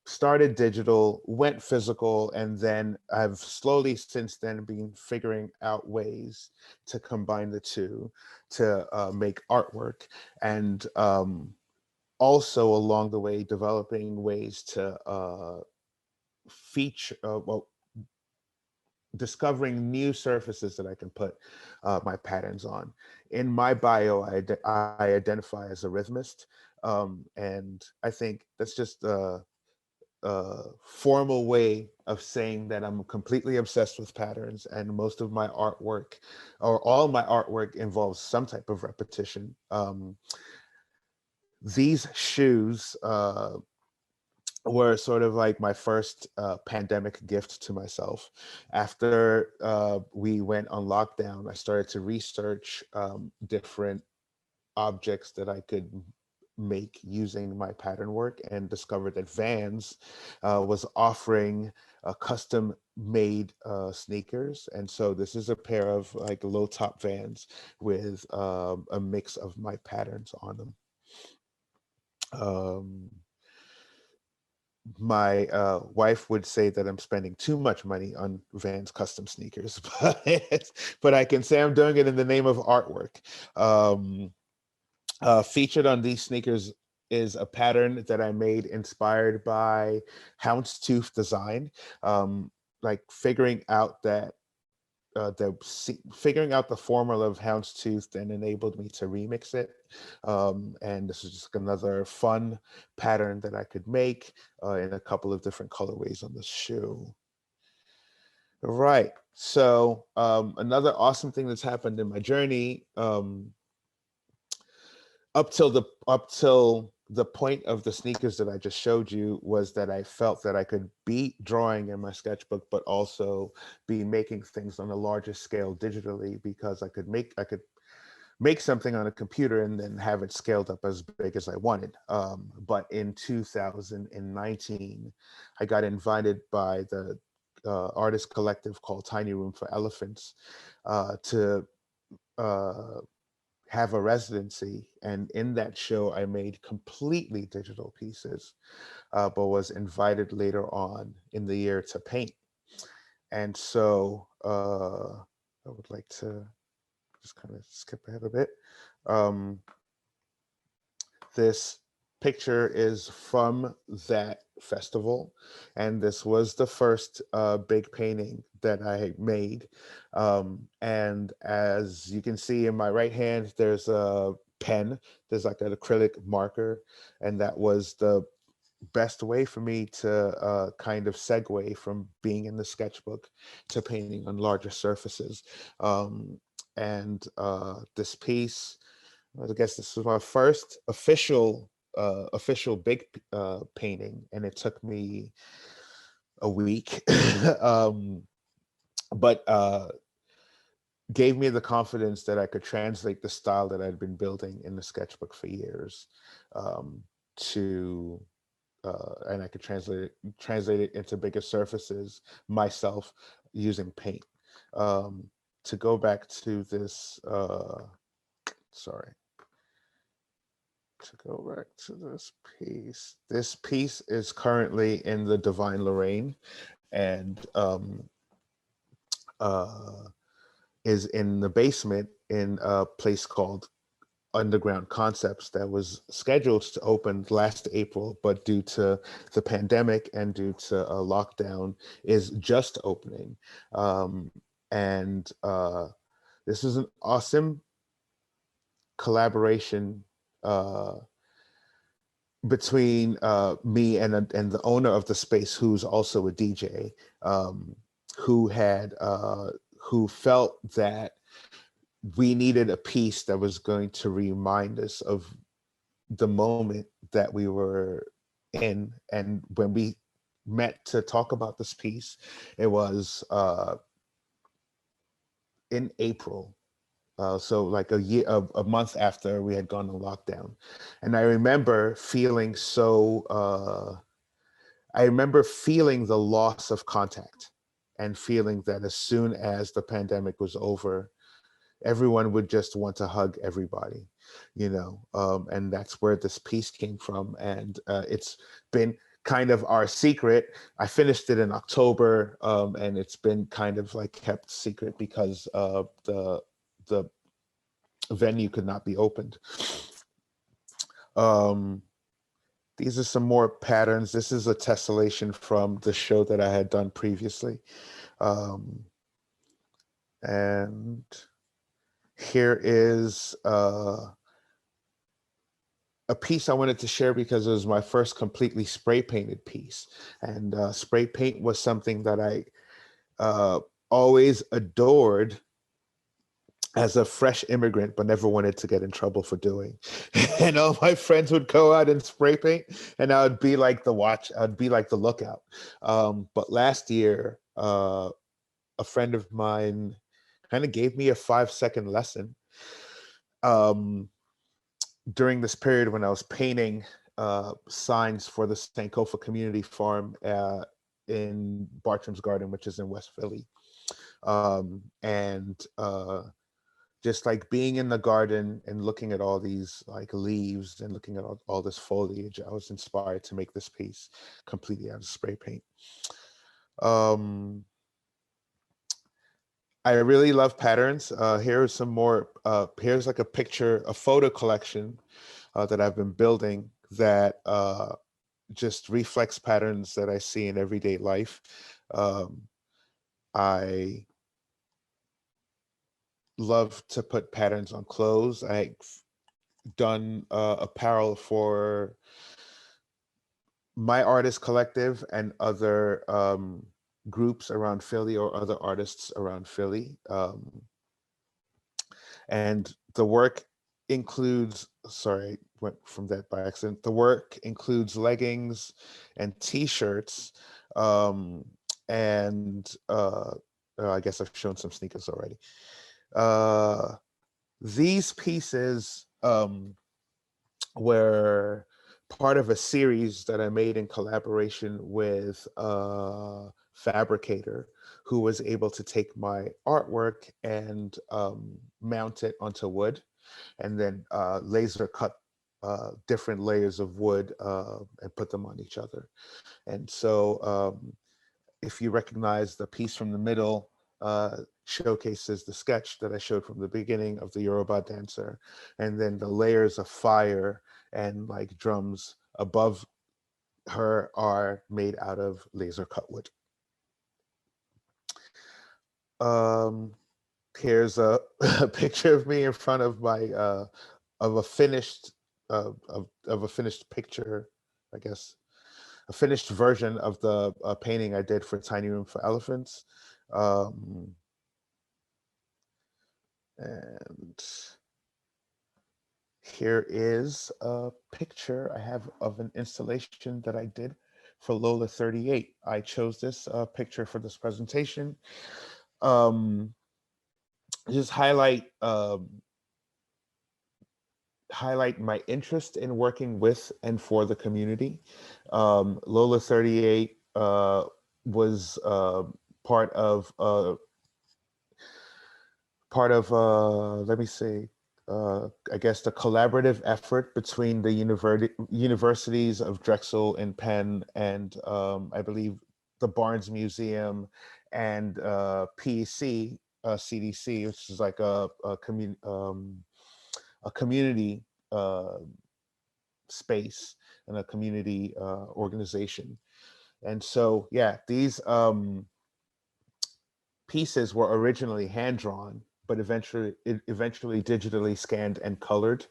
started digital, went physical, and then I've slowly since then been figuring out ways to combine the two to make artwork, and also along the way developing ways to feature, discovering new surfaces that I can put my patterns on. In my bio, I identify as a rhythmist, and I think that's just formal way of saying that I'm completely obsessed with patterns, and most of my artwork, or all my artwork, involves some type of repetition. These shoes were sort of like my first pandemic gift to myself. After we went on lockdown, I started to research different objects that I could make using my pattern work, and discovered that Vans was offering custom made sneakers. And so this is a pair of like low top Vans with a mix of my patterns on them. My wife would say that I'm spending too much money on Vans custom sneakers, but I can say I'm doing it in the name of artwork. Featured on these sneakers is a pattern that I made inspired by houndstooth design. Like figuring out that figuring out the formula of houndstooth then enabled me to remix it. And this is just another fun pattern that I could make in a couple of different colorways on the shoe. All right, so another awesome thing that's happened in my journey up till the point of the sneakers that I just showed you was that I felt that I could be drawing in my sketchbook, but also be making things on a larger scale digitally, because I could make something on a computer and then have it scaled up as big as I wanted. But in 2019, I got invited by the artist collective called Tiny Room for Elephants to have a residency. And in that show, I made completely digital pieces, but was invited later on in the year to paint. And so I would like to just kind of skip ahead a bit. This picture is from that festival, and this was the first big painting that I made. And as you can see in my right hand, there's a pen, there's like an acrylic marker, and that was the best way for me to kind of segue from being in the sketchbook to painting on larger surfaces. And this piece, I guess this was my first official big painting, and it took me a week, but gave me the confidence that I could translate the style that I'd been building in the sketchbook for years to and I could translate it into bigger surfaces myself using paint. To go back to this, to go back to this piece. This piece is currently in the Divine Lorraine, and is in the basement in a place called Underground Concepts that was scheduled to open last April, but due to the pandemic and due to a lockdown is just opening. And this is an awesome collaboration between me and the owner of the space, who's also a DJ, who felt that we needed a piece that was going to remind us of the moment that we were in. And when we met to talk about this piece, it was in April. So like a month after we had gone on lockdown. And I remember feeling the loss of contact, and feeling that as soon as the pandemic was over, everyone would just want to hug everybody, and that's where this piece came from. And it's been kind of our secret. I finished it in October, and it's been kind of like kept secret because the venue could not be opened. These are some more patterns. This is a tessellation from the show that I had done previously. And here is a piece I wanted to share because it was my first completely spray painted piece. And spray paint was something that I always adored as a fresh immigrant, but never wanted to get in trouble for doing. And all my friends would go out and spray paint, and I would be like I'd be like the lookout. But last year, a friend of mine kind of gave me a 5-second lesson during this period when I was painting signs for the Sankofa Community Farm in Bartram's Garden, which is in West Philly. And just like being in the garden and looking at all these like leaves and looking at all this foliage, I was inspired to make this piece completely out of spray paint. I really love patterns. Here are some more, here's like a photo collection that I've been building that just reflects patterns that I see in everyday life. I love to put patterns on clothes. I've done apparel for my artist collective and other groups around Philly or other artists around Philly. And the work includes, sorry, went from that by accident. The work includes leggings and t-shirts, and I guess I've shown some sneakers already. These pieces were part of a series that I made in collaboration with a fabricator who was able to take my artwork and mount it onto wood, and then laser cut different layers of wood and put them on each other. And so if you recognize the piece from the middle, showcases the sketch that I showed from the beginning of the Yoruba dancer, and then the layers of fire and like drums above her are made out of laser cut wood. Here's a picture of me in front of my of a finished picture, I guess, a finished version of the painting I did for Tiny Room for Elephants. And here is a picture I have of an installation that I did for Lola 38. I chose this picture for this presentation. Just highlight my interest in working with and for the community. Lola 38 was part of let me say, I guess the collaborative effort between the universities of Drexel and Penn, and I believe the Barnes Museum and PEC, CDC, which is like a community space and a community organization. And so, yeah, these pieces were originally hand-drawn, but eventually digitally scanned and colored,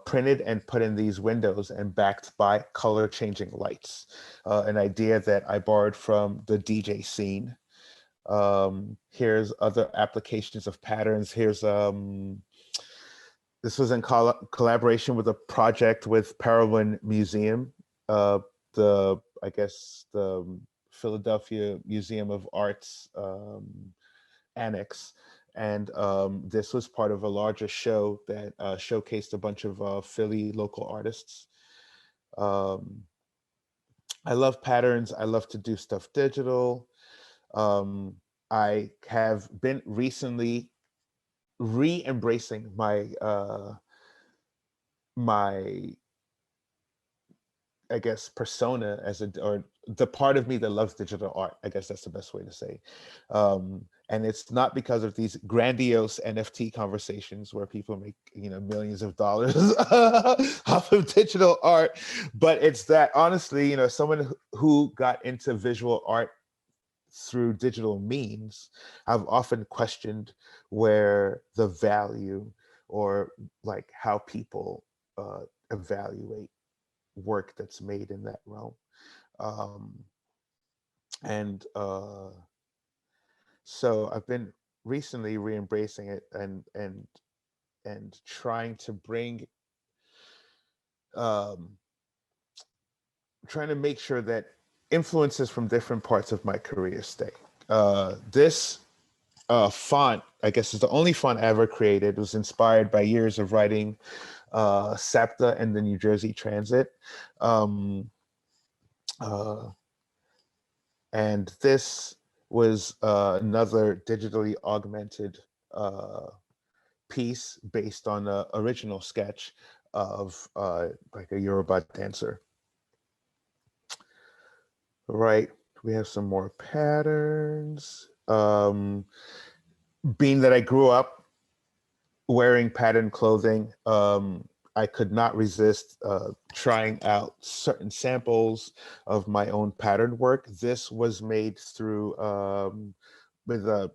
printed and put in these windows and backed by color changing lights, an idea that I borrowed from the DJ scene. Here's other applications of patterns. Here's this was in collaboration with a project with Parowan Museum, I guess the Philadelphia Museum of Art's annex. And this was part of a larger show that showcased a bunch of Philly local artists. I love patterns. I love to do stuff digital. I have been recently re-embracing my I guess persona as or the part of me that loves digital art. I guess that's the best way to say. And it's not because of these grandiose NFT conversations where people make, you know, millions of dollars off of digital art, but it's that honestly, you know, someone who got into visual art through digital means, I've often questioned where the value or like how people evaluate work that's made in that realm. So I've been recently re-embracing it and trying to bring, trying to make sure that influences from different parts of my career stay. This font, I guess, is the only font I ever created. It was inspired by years of writing SEPTA and the New Jersey Transit. And this was another digitally augmented piece based on the original sketch of like a Yoruba dancer. Right, we have some more patterns. Being that I grew up wearing patterned clothing, I could not resist trying out certain samples of my own patterned work. This was made through with a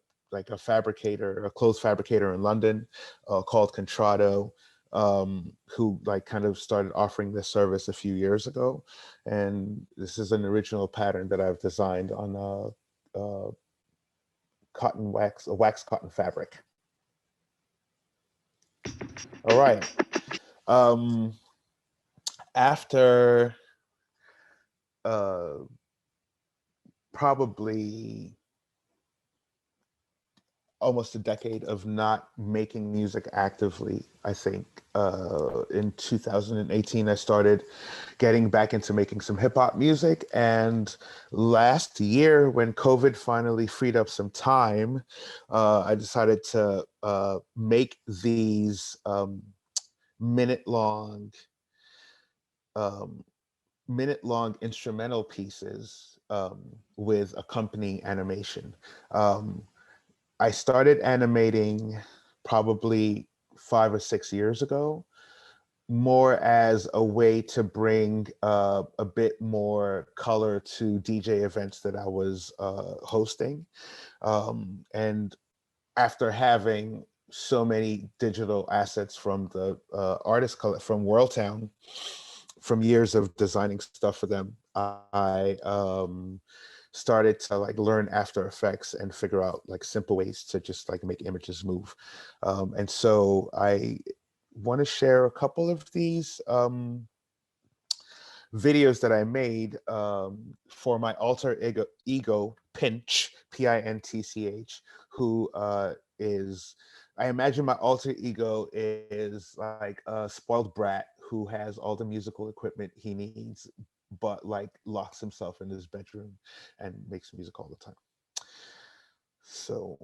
fabricator, a clothes fabricator in London called Contrado, who like kind of started offering this service a few years ago. And this is an original pattern that I've designed on cotton wax, a wax cotton fabric. All right. After probably almost a decade of not making music actively, I think in 2018, I started getting back into making some hip hop music. And last year, when COVID finally freed up some time, I decided to make these minute-long instrumental pieces with accompanying animation. I started animating probably 5 or 6 years ago, more as a way to bring a bit more color to DJ events that I was hosting. And after having so many digital assets from the from Worldtown, from years of designing stuff for them, I started to like learn After Effects and figure out like simple ways to just like make images move. And so I want to share a couple of these videos that I made for my alter ego Pinch, Pintch, who is, I imagine my alter ego is like a spoiled brat who has all the musical equipment he needs, but like locks himself in his bedroom and makes music all the time. So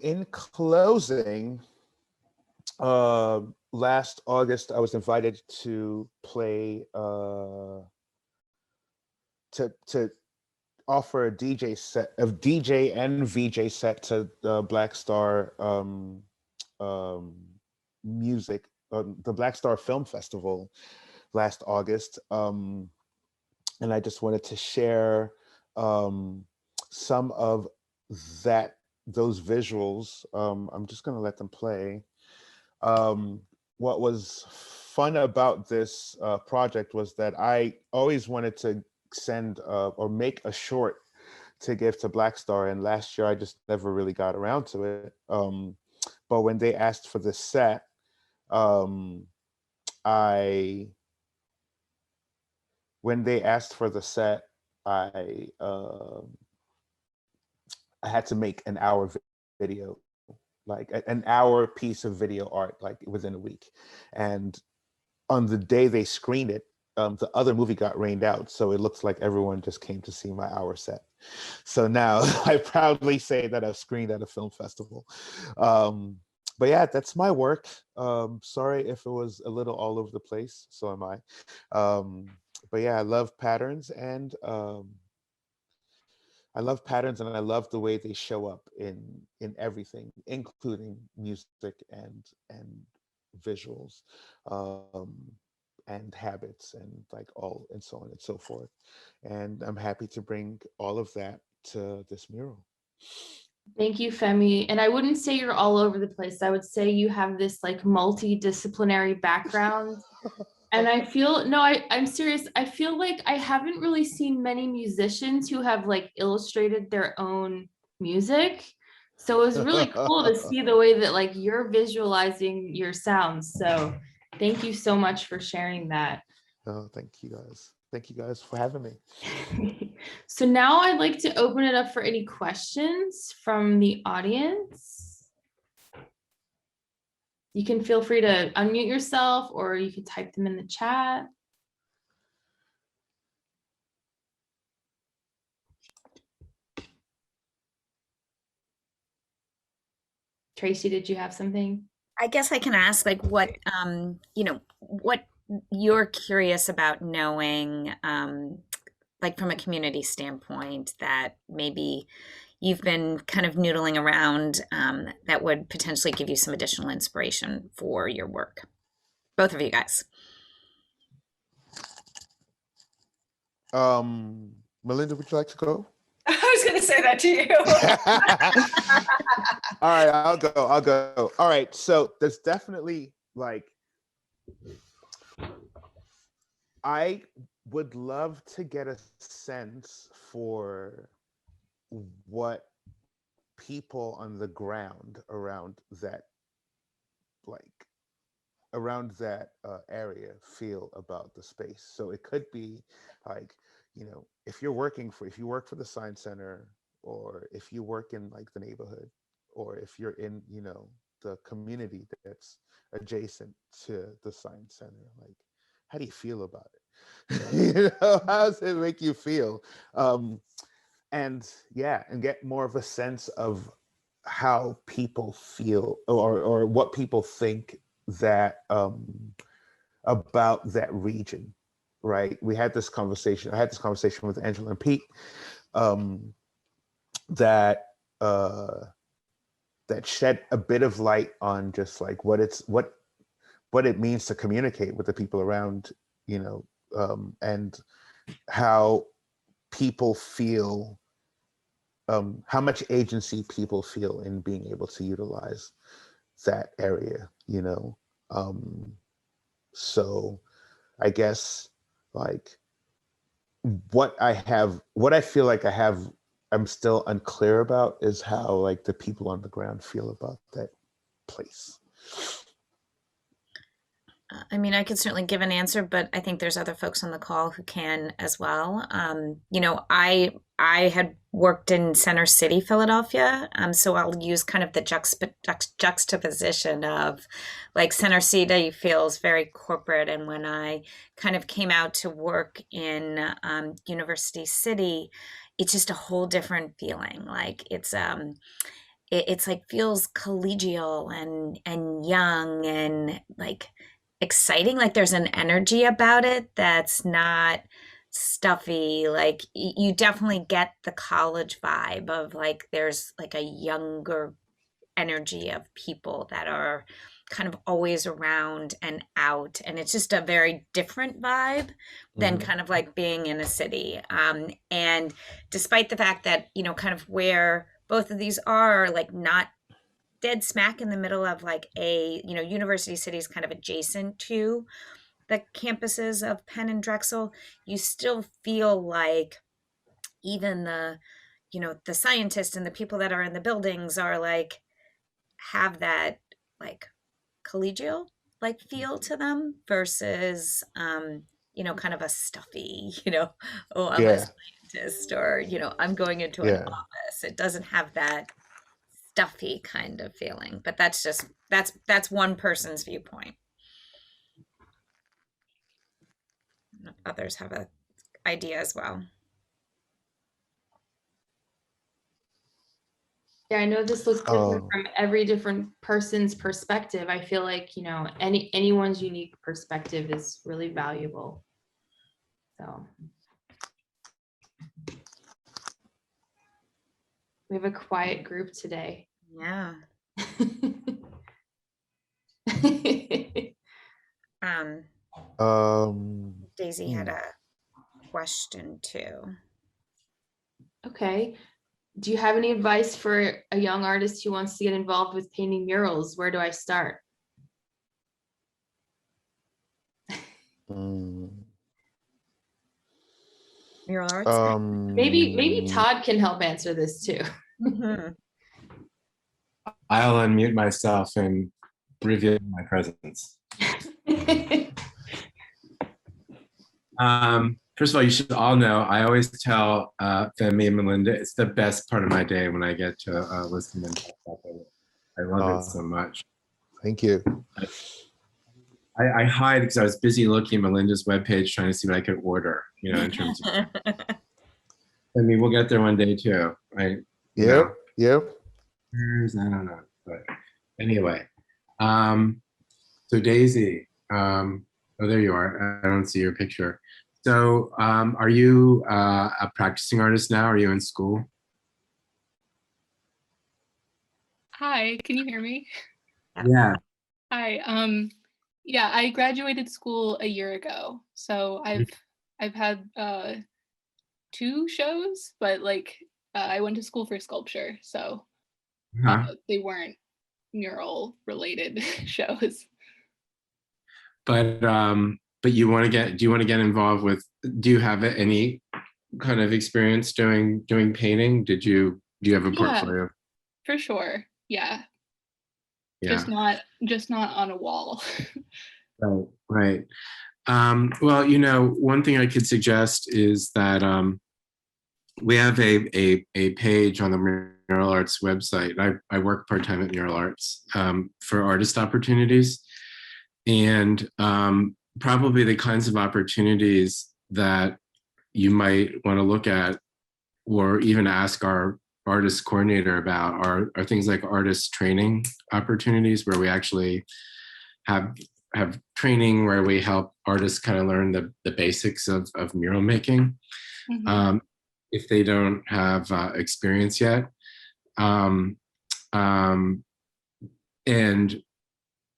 in closing, last August, I was invited to play, to offer a DJ set, of DJ and VJ set to the Black Star music, the Black Star Film Festival last August. And I just wanted to share some of those visuals. I'm just gonna let them play. What was fun about this project was that I always wanted to send or make a short to give to Black Star, and last year I just never really got around to it. But when they asked for the set, I had to make an hour video, like an hour piece of video art, like within a week. And on the day they screened it, the other movie got rained out, so it looks like everyone just came to see my hour set. So now I proudly say that I've screened at a film festival. but yeah, that's my work. Sorry if it was a little all over the place. So am I. But yeah, I love patterns, and I love the way they show up in everything, including music and visuals, um, and habits, and like all and so on and so forth. And I'm happy to bring all of that to this mural. Thank you, Femi. And I wouldn't say you're all over the place. I would say you have this like multidisciplinary background. And I feel, no, I'm serious. I feel like I haven't really seen many musicians who have like illustrated their own music. So it was really cool to see the way that like you're visualizing your sounds. So thank you so much for sharing that. Oh, thank you guys. Thank you guys for having me. So now I'd like to open it up for any questions from the audience. You can feel free to unmute yourself, or you can type them in the chat. Tracy, did you have something? I guess I can ask like what what you're curious about knowing, like from a community standpoint, that maybe you've been kind of noodling around, that would potentially give you some additional inspiration for your work. Both of you guys. Melinda, would you like to go? I was going to say that to you. All right, I'll go. All right, so there's definitely like, I would love to get a sense for what people on the ground around that, like, area feel about the space. So it could be like, if you work for the Science Center, or if you work in like the neighborhood, or if you're in, the community that's adjacent to the Science Center, like, how do you feel about it? How does it make you feel? And get more of a sense of how people feel, or what people think that about that region, right? I had this conversation with Angela and Pete, that shed a bit of light on just like what it means to communicate with the people around, and how people feel, how much agency people feel in being able to utilize that area, so I guess like what I feel like I'm still unclear about is how like the people on the ground feel about that place. I mean, I could certainly give an answer, but I think there's other folks on the call who can as well. I had worked in Center City, Philadelphia, so I'll use kind of the juxtaposition of like Center City feels very corporate, and when I kind of came out to work in University City, it's just a whole different feeling. Like it's like feels collegial and young and like exciting. Like there's an energy about it that's not stuffy. Like you definitely get the college vibe of like there's like a younger energy of people that are kind of always around and out, and it's just a very different vibe than kind of like being in a city. And despite the fact that kind of where both of these are like not dead smack in the middle of like a University City is kind of adjacent to the campuses of Penn and Drexel, you still feel like even the the scientists and the people that are in the buildings are like have that like collegial like feel to them versus kind of a stuffy oh, I'm a scientist, or I'm going into an office. It doesn't have that stuffy kind of feeling, but that's one person's viewpoint. Others have an idea as well. Yeah, I know this looks different Oh. from every different person's perspective. I feel like, you know, anyone's unique perspective is really valuable. So we have a quiet group today. Yeah. Daisy had a question too. Okay. Do you have any advice for a young artist who wants to get involved with painting murals? Where do I start? Mural arts? Maybe Todd can help answer this too. Mhm. I'll unmute myself and reveal my presence. First of all, you should all know, I always tell Femi and Melinda, it's the best part of my day when I get to listen and talk about it. I love it so much. Thank you. I hide because I was busy looking at Melinda's webpage trying to see what I could order, you know, in terms of, I mean, we'll get there one day too, right? Yep, yep. I don't know, but anyway. So Daisy, oh, there you are. I don't see your picture. So are you a practicing artist now? Are you in school? Hi, can you hear me? Yeah. Hi. Yeah, I graduated school a year ago. So I've had 2 shows, but like I went to school for sculpture, so they weren't mural related shows. But you want to get, do you want to get involved with, do you have any kind of experience doing painting? Do you have a portfolio? For sure. Yeah. Yeah. Just not on a wall. Right, right. Well, you know, one thing I could suggest is that we have a page on the Mural Arts website. I work part-time at Mural Arts for artist opportunities. And probably the kinds of opportunities that you might want to look at or even ask our artist coordinator about are things like artist training opportunities, where we actually have training where we help artists kind of learn the basics of mural making. Mm-hmm. If they don't have experience yet. And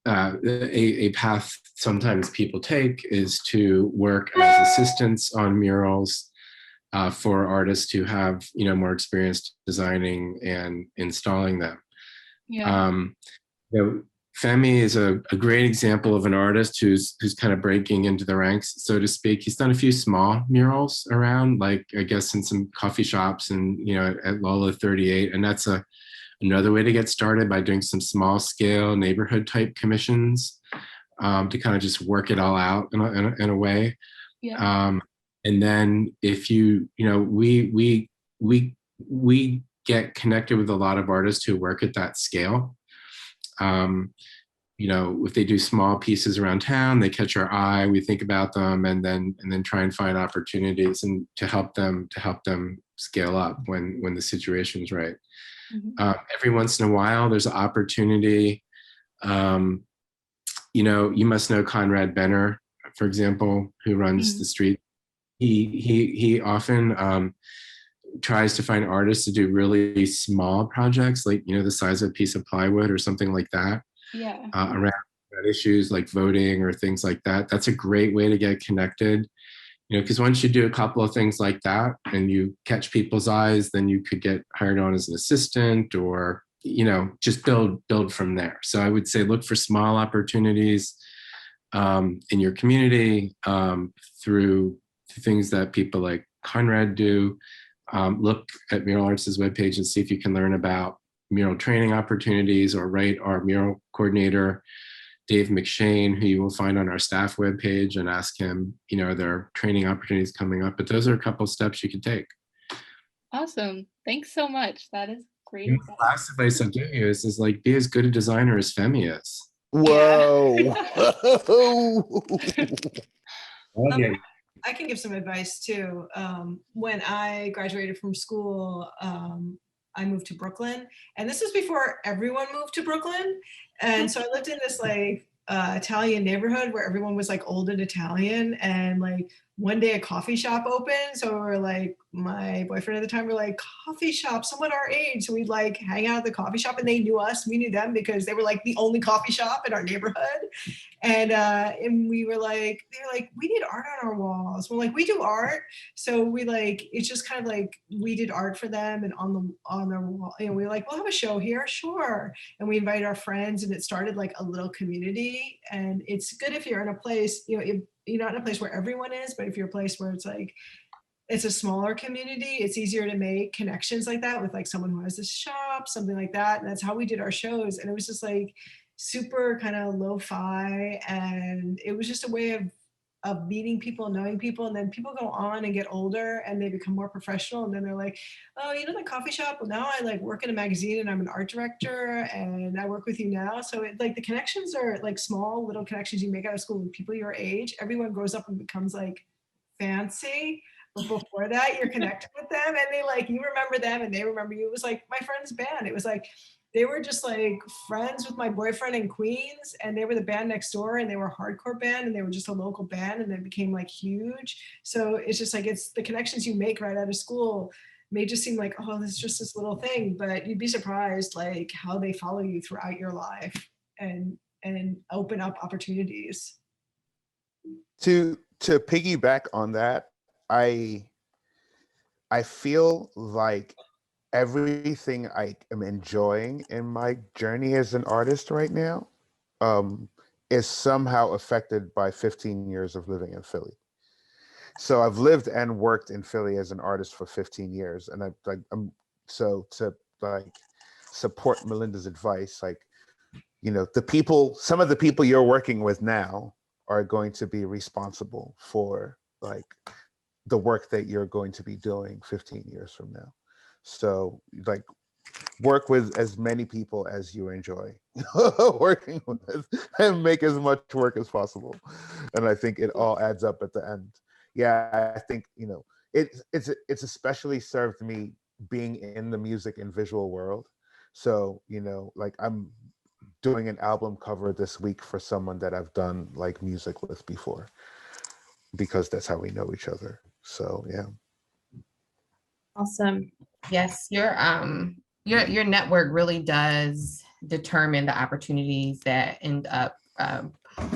a path sometimes people take is to work as assistants on murals for artists who have, you know, more experience designing and installing them. Yeah. You know, Femi is a great example of an artist who's kind of breaking into the ranks, so to speak. He's done a few small murals around, like I guess in some coffee shops and, you know, at Lola 38, and that's another way to get started, by doing some small scale neighborhood type commissions to kind of just work it all out in a way. Yeah. And then if you know, we get connected with a lot of artists who work at that scale. You know, if they do small pieces around town, they catch our eye, we think about them, and then try and find opportunities and to help them scale up when the situation's right. Mm-hmm. Every once in a while, there's an opportunity. You know, you must know Conrad Benner, for example, who runs the street. He often tries to find artists to do really small projects, like, you know, the size of a piece of plywood or something like that. Yeah. Around issues like voting or things like that. That's a great way to get connected. You know, because once you do a couple of things like that and you catch people's eyes, then you could get hired on as an assistant, or, you know, just build from there. So I would say look for small opportunities in your community through things that people like Conrad do. Look at Mural Arts' webpage and see if you can learn about mural training opportunities, or write our mural coordinator, Dave McShane, who you will find on our staff webpage, and ask him, you know, are there training opportunities coming up? But those are a couple steps you can take. Awesome. Thanks so much. That is great. And the last advice I'll give you is like, be as good a designer as Femi is. Whoa. I can give some advice too. When I graduated from school, I moved to Brooklyn, and this was before everyone moved to Brooklyn. And so I lived in this like Italian neighborhood where everyone was like old and Italian, and like one day a coffee shop opened. So we were like, my boyfriend at the time were like, coffee shop, someone our age. So we'd like hang out at the coffee shop, and they knew us, we knew them, because they were like the only coffee shop in our neighborhood. And we were like, they're like, we need art on our walls. We're like, we do art. So we like, it's just kind of like, we did art for them, and on their wall, you know, we were like, we'll have a show here, sure. And we invited our friends, and it started like a little community. And it's good if you're in a place, you know, you're not in a place where everyone is, but if you're a place where it's like, it's a smaller community, it's easier to make connections like that with like someone who has this shop, something like that. And that's how we did our shows. And it was just like super kind of lo-fi, and it was just a way of meeting people, knowing people. And then people go on and get older and they become more professional, and then they're like, oh, you know, the coffee shop, well, now I like work in a magazine and I'm an art director and I work with you now. So it, like the connections are like small little connections you make out of school with people your age. Everyone grows up and becomes like fancy, but before that you're connected with them, and they like, you remember them and they remember you. It was like my friend's band. It was like they were just like friends with my boyfriend in Queens, and they were the band next door, and they were a hardcore band, and they were just a local band, and they became like huge. So it's just like, it's the connections you make right out of school may just seem like, oh, this is just this little thing, but you'd be surprised like how they follow you throughout your life and open up opportunities. To piggyback on that, I feel like everything I am enjoying in my journey as an artist right now is somehow affected by 15 years of living in Philly. So I've lived and worked in Philly as an artist for 15 years, and I'm so to like support Melinda's advice, like, you know, some of the people you're working with now are going to be responsible for like the work that you're going to be doing 15 years from now. So like work with as many people as you enjoy working with, and make as much work as possible. And I think it all adds up at the end. Yeah, I think, you know, it's especially served me being in the music and visual world. So, you know, like I'm doing an album cover this week for someone that I've done like music with before, because that's how we know each other. So yeah. Awesome. Yes, your network really does determine the opportunities that end up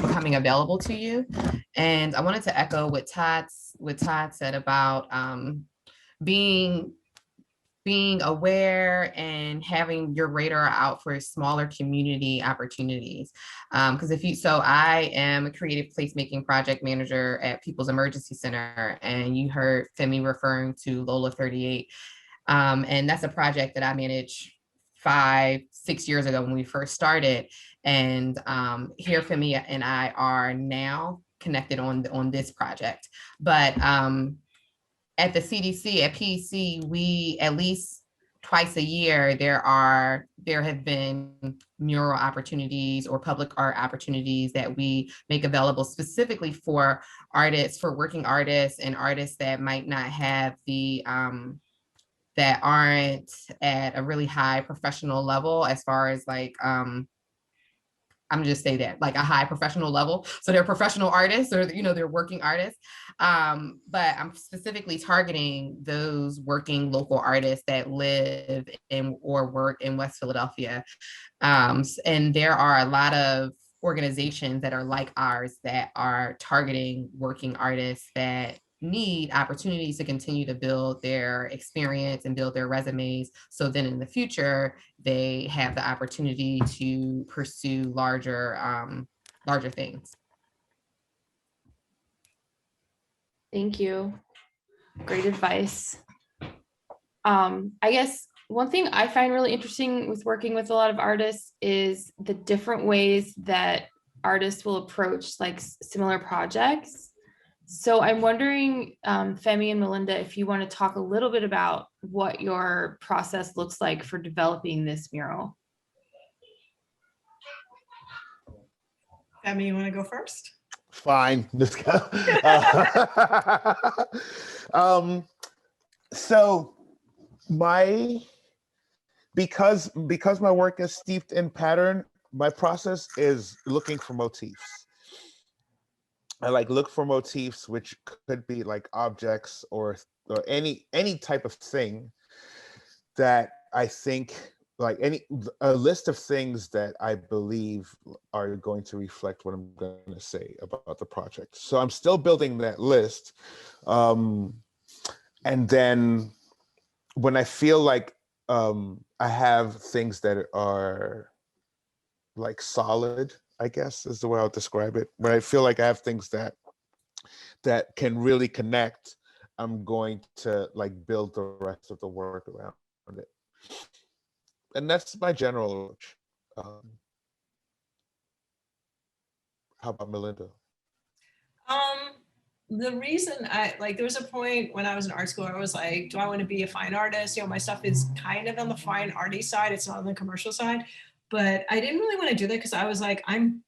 becoming available to you. And I wanted to echo what Todd said about being aware and having your radar out for smaller community opportunities. Because I am a creative placemaking project manager at People's Emergency Center, and you heard Femi referring to Lola 38. And that's a project that I managed 5-6 years ago when we first started. And here Femi and I are now connected on this project. But at the CDC, at PEC, we at least twice a year, there have been mural opportunities or public art opportunities that we make available specifically for artists, for working artists and artists that might not have the, that aren't at a really high professional level as far as like, I'm just say that like a high professional level. So they're professional artists, or, you know, they're working artists. But I'm specifically targeting those working local artists that live in or work in West Philadelphia. And there are a lot of organizations that are like ours that are targeting working artists that need opportunities to continue to build their experience and build their resumes. So then in the future, they have the opportunity to pursue larger things. Thank you. Great advice. I guess one thing I find really interesting with working with a lot of artists is the different ways that artists will approach like similar projects. So I'm wondering, Femi and Melinda, if you want to talk a little bit about what your process looks like for developing this mural. Femi, you want to go first? Fine. Just go. So my because my work is steeped in pattern, my process is looking for motifs. I like look for motifs, which could be like objects or any type of thing that I think, like a list of things that I believe are going to reflect what I'm going to say about the project. So I'm still building that list. And then when I feel like I have things that are like solid, I guess is the way I'll describe it. When I feel like I have things that can really connect, I'm going to like build the rest of the work around it. And that's my general approach. How about Melinda? The reason there was a point when I was in art school, I was like, do I want to be a fine artist? You know, my stuff is kind of on the fine arty side. It's not on the commercial side, but I didn't really want to do that because I was like, I'm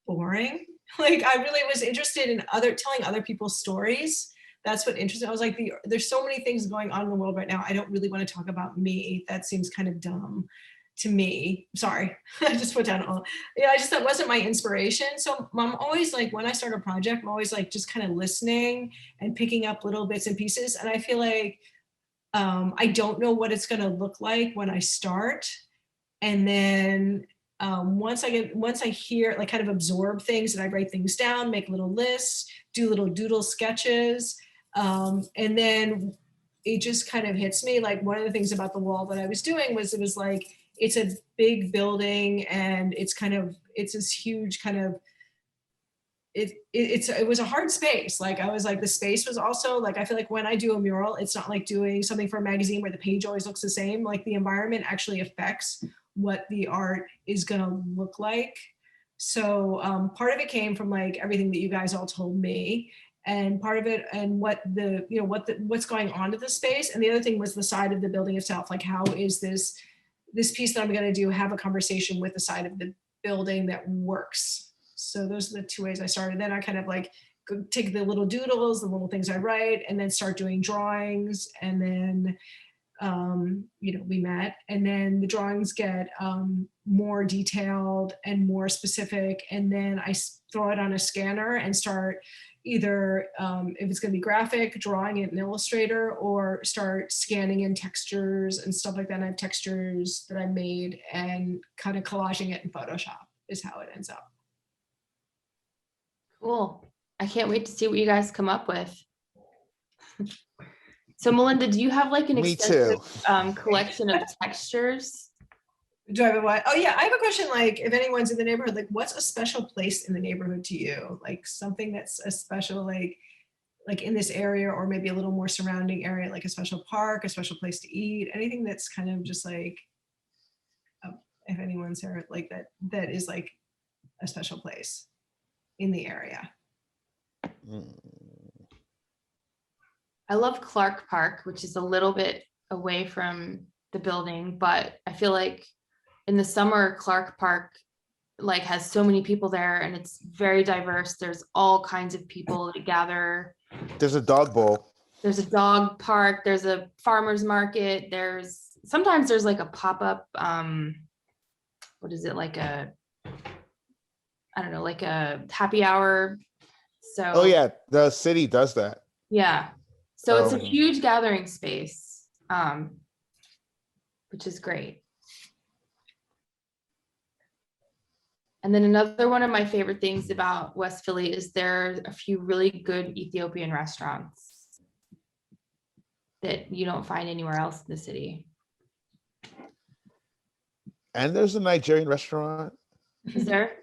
boring. Like I really was interested in telling other people's stories. That's what interested me. I was like, there's so many things going on in the world right now. I don't really want to talk about me. That seems kind of dumb to me. Sorry, I just put down all. Yeah, that wasn't my inspiration. So I'm always like, when I start a project, I'm always like just kind of listening and picking up little bits and pieces. And I feel like I don't know what it's going to look like when I start. And then once I hear, like kind of absorb things, and I write things down, make little lists, do little doodle sketches. And then it just kind of hits me. Like one of the things about the wall that I was doing was, it was like, it's a big building and it's this huge kind of, it was a hard space. Like I was like, the space was also like, I feel like when I do a mural, it's not like doing something for a magazine where the page always looks the same. Like the environment actually affects what the art is gonna look like. So part of it came from like everything that you guys all told me, and part of it, and what's going on to the space. And the other thing was the side of the building itself. Like how is this piece that I'm gonna do have a conversation with the side of the building that works? So those are the two ways I started. Then I kind of like take the little doodles, the little things I write, and then start doing drawings. And then we met, and then the drawings get more detailed and more specific. And then I throw it on a scanner and start either, if it's going to be graphic, drawing it in Illustrator, or start scanning in textures and stuff like that. And I have textures that I made and kind of collaging it in Photoshop is how it ends up. Cool. I can't wait to see what you guys come up with. So Melinda, do you have like an extensive collection of textures? Do I have a what? Oh yeah, I have a question. Like, if anyone's in the neighborhood, like, what's a special place in the neighborhood to you? Like something that's a special, like in this area, or maybe a little more surrounding area, like a special park, a special place to eat, anything that's kind of just like, if anyone's there, like that is like a special place in the area. I love Clark Park, which is a little bit away from the building, but I feel like in the summer, Clark Park like has so many people there, and it's very diverse. There's all kinds of people that gather. There's a dog bowl. There's a dog park. There's a farmer's market. Sometimes there's like a pop-up, what is it, like a, I don't know, like a happy hour. So oh yeah, the city does that. Yeah. So it's a huge gathering space, which is great. And then another one of my favorite things about West Philly is there are a few really good Ethiopian restaurants that you don't find anywhere else in the city. And there's a Nigerian restaurant. Is there?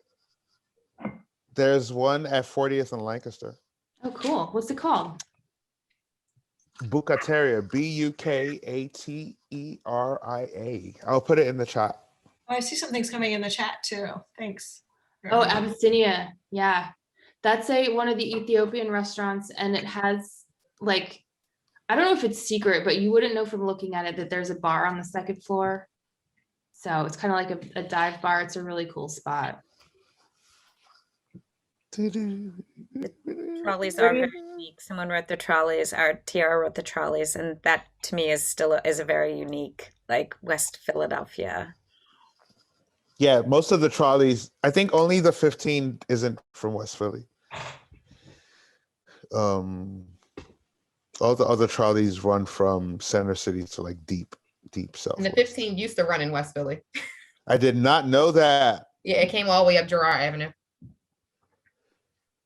There's one at 40th and Lancaster. Oh, cool. What's it called? Bukateria, Bukateria. I'll put it in the chat. Oh, I see some things coming in the chat too. Thanks. Oh, Abyssinia. Yeah. That's one of the Ethiopian restaurants, and it has like, I don't know if it's secret, but you wouldn't know from looking at it that there's a bar on the second floor. So it's kind of like a dive bar. It's a really cool spot. Trolleys are very unique. Someone wrote the trolleys. Our TR wrote the trolleys, and that to me is still is a very unique, like West Philadelphia. Yeah, most of the trolleys, I think only the 15 isn't from West Philly. All the other trolleys run from Center City to like deep south. And the 15 used to run in West Philly. I did not know that. Yeah, it came all the way up Girard Avenue.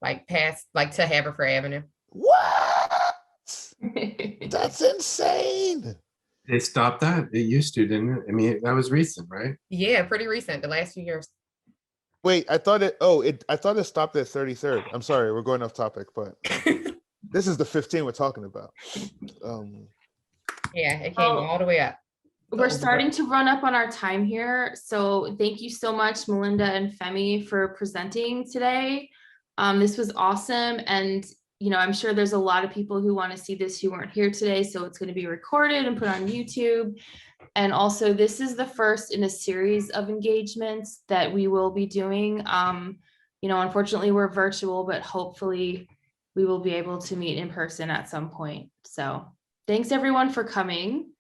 Like past, like to Haverford Avenue. What? That's insane. They stopped that. It used to, didn't it? I mean, that was recent, right? Yeah, pretty recent, the last few years. Wait, I thought it stopped at 33rd. I'm sorry, we're going off topic, but this is the 15 we're talking about. Yeah, it came all the way up. We're starting to run up on our time here. So thank you so much, Melinda and Femi, for presenting today. This was awesome. And, you know, I'm sure there's a lot of people who want to see this who weren't here today. So it's going to be recorded and put on YouTube. And also, this is the first in a series of engagements that we will be doing. You know, unfortunately, we're virtual, but hopefully we will be able to meet in person at some point. So thanks everyone for coming.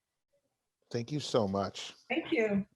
Thank you so much. Thank you.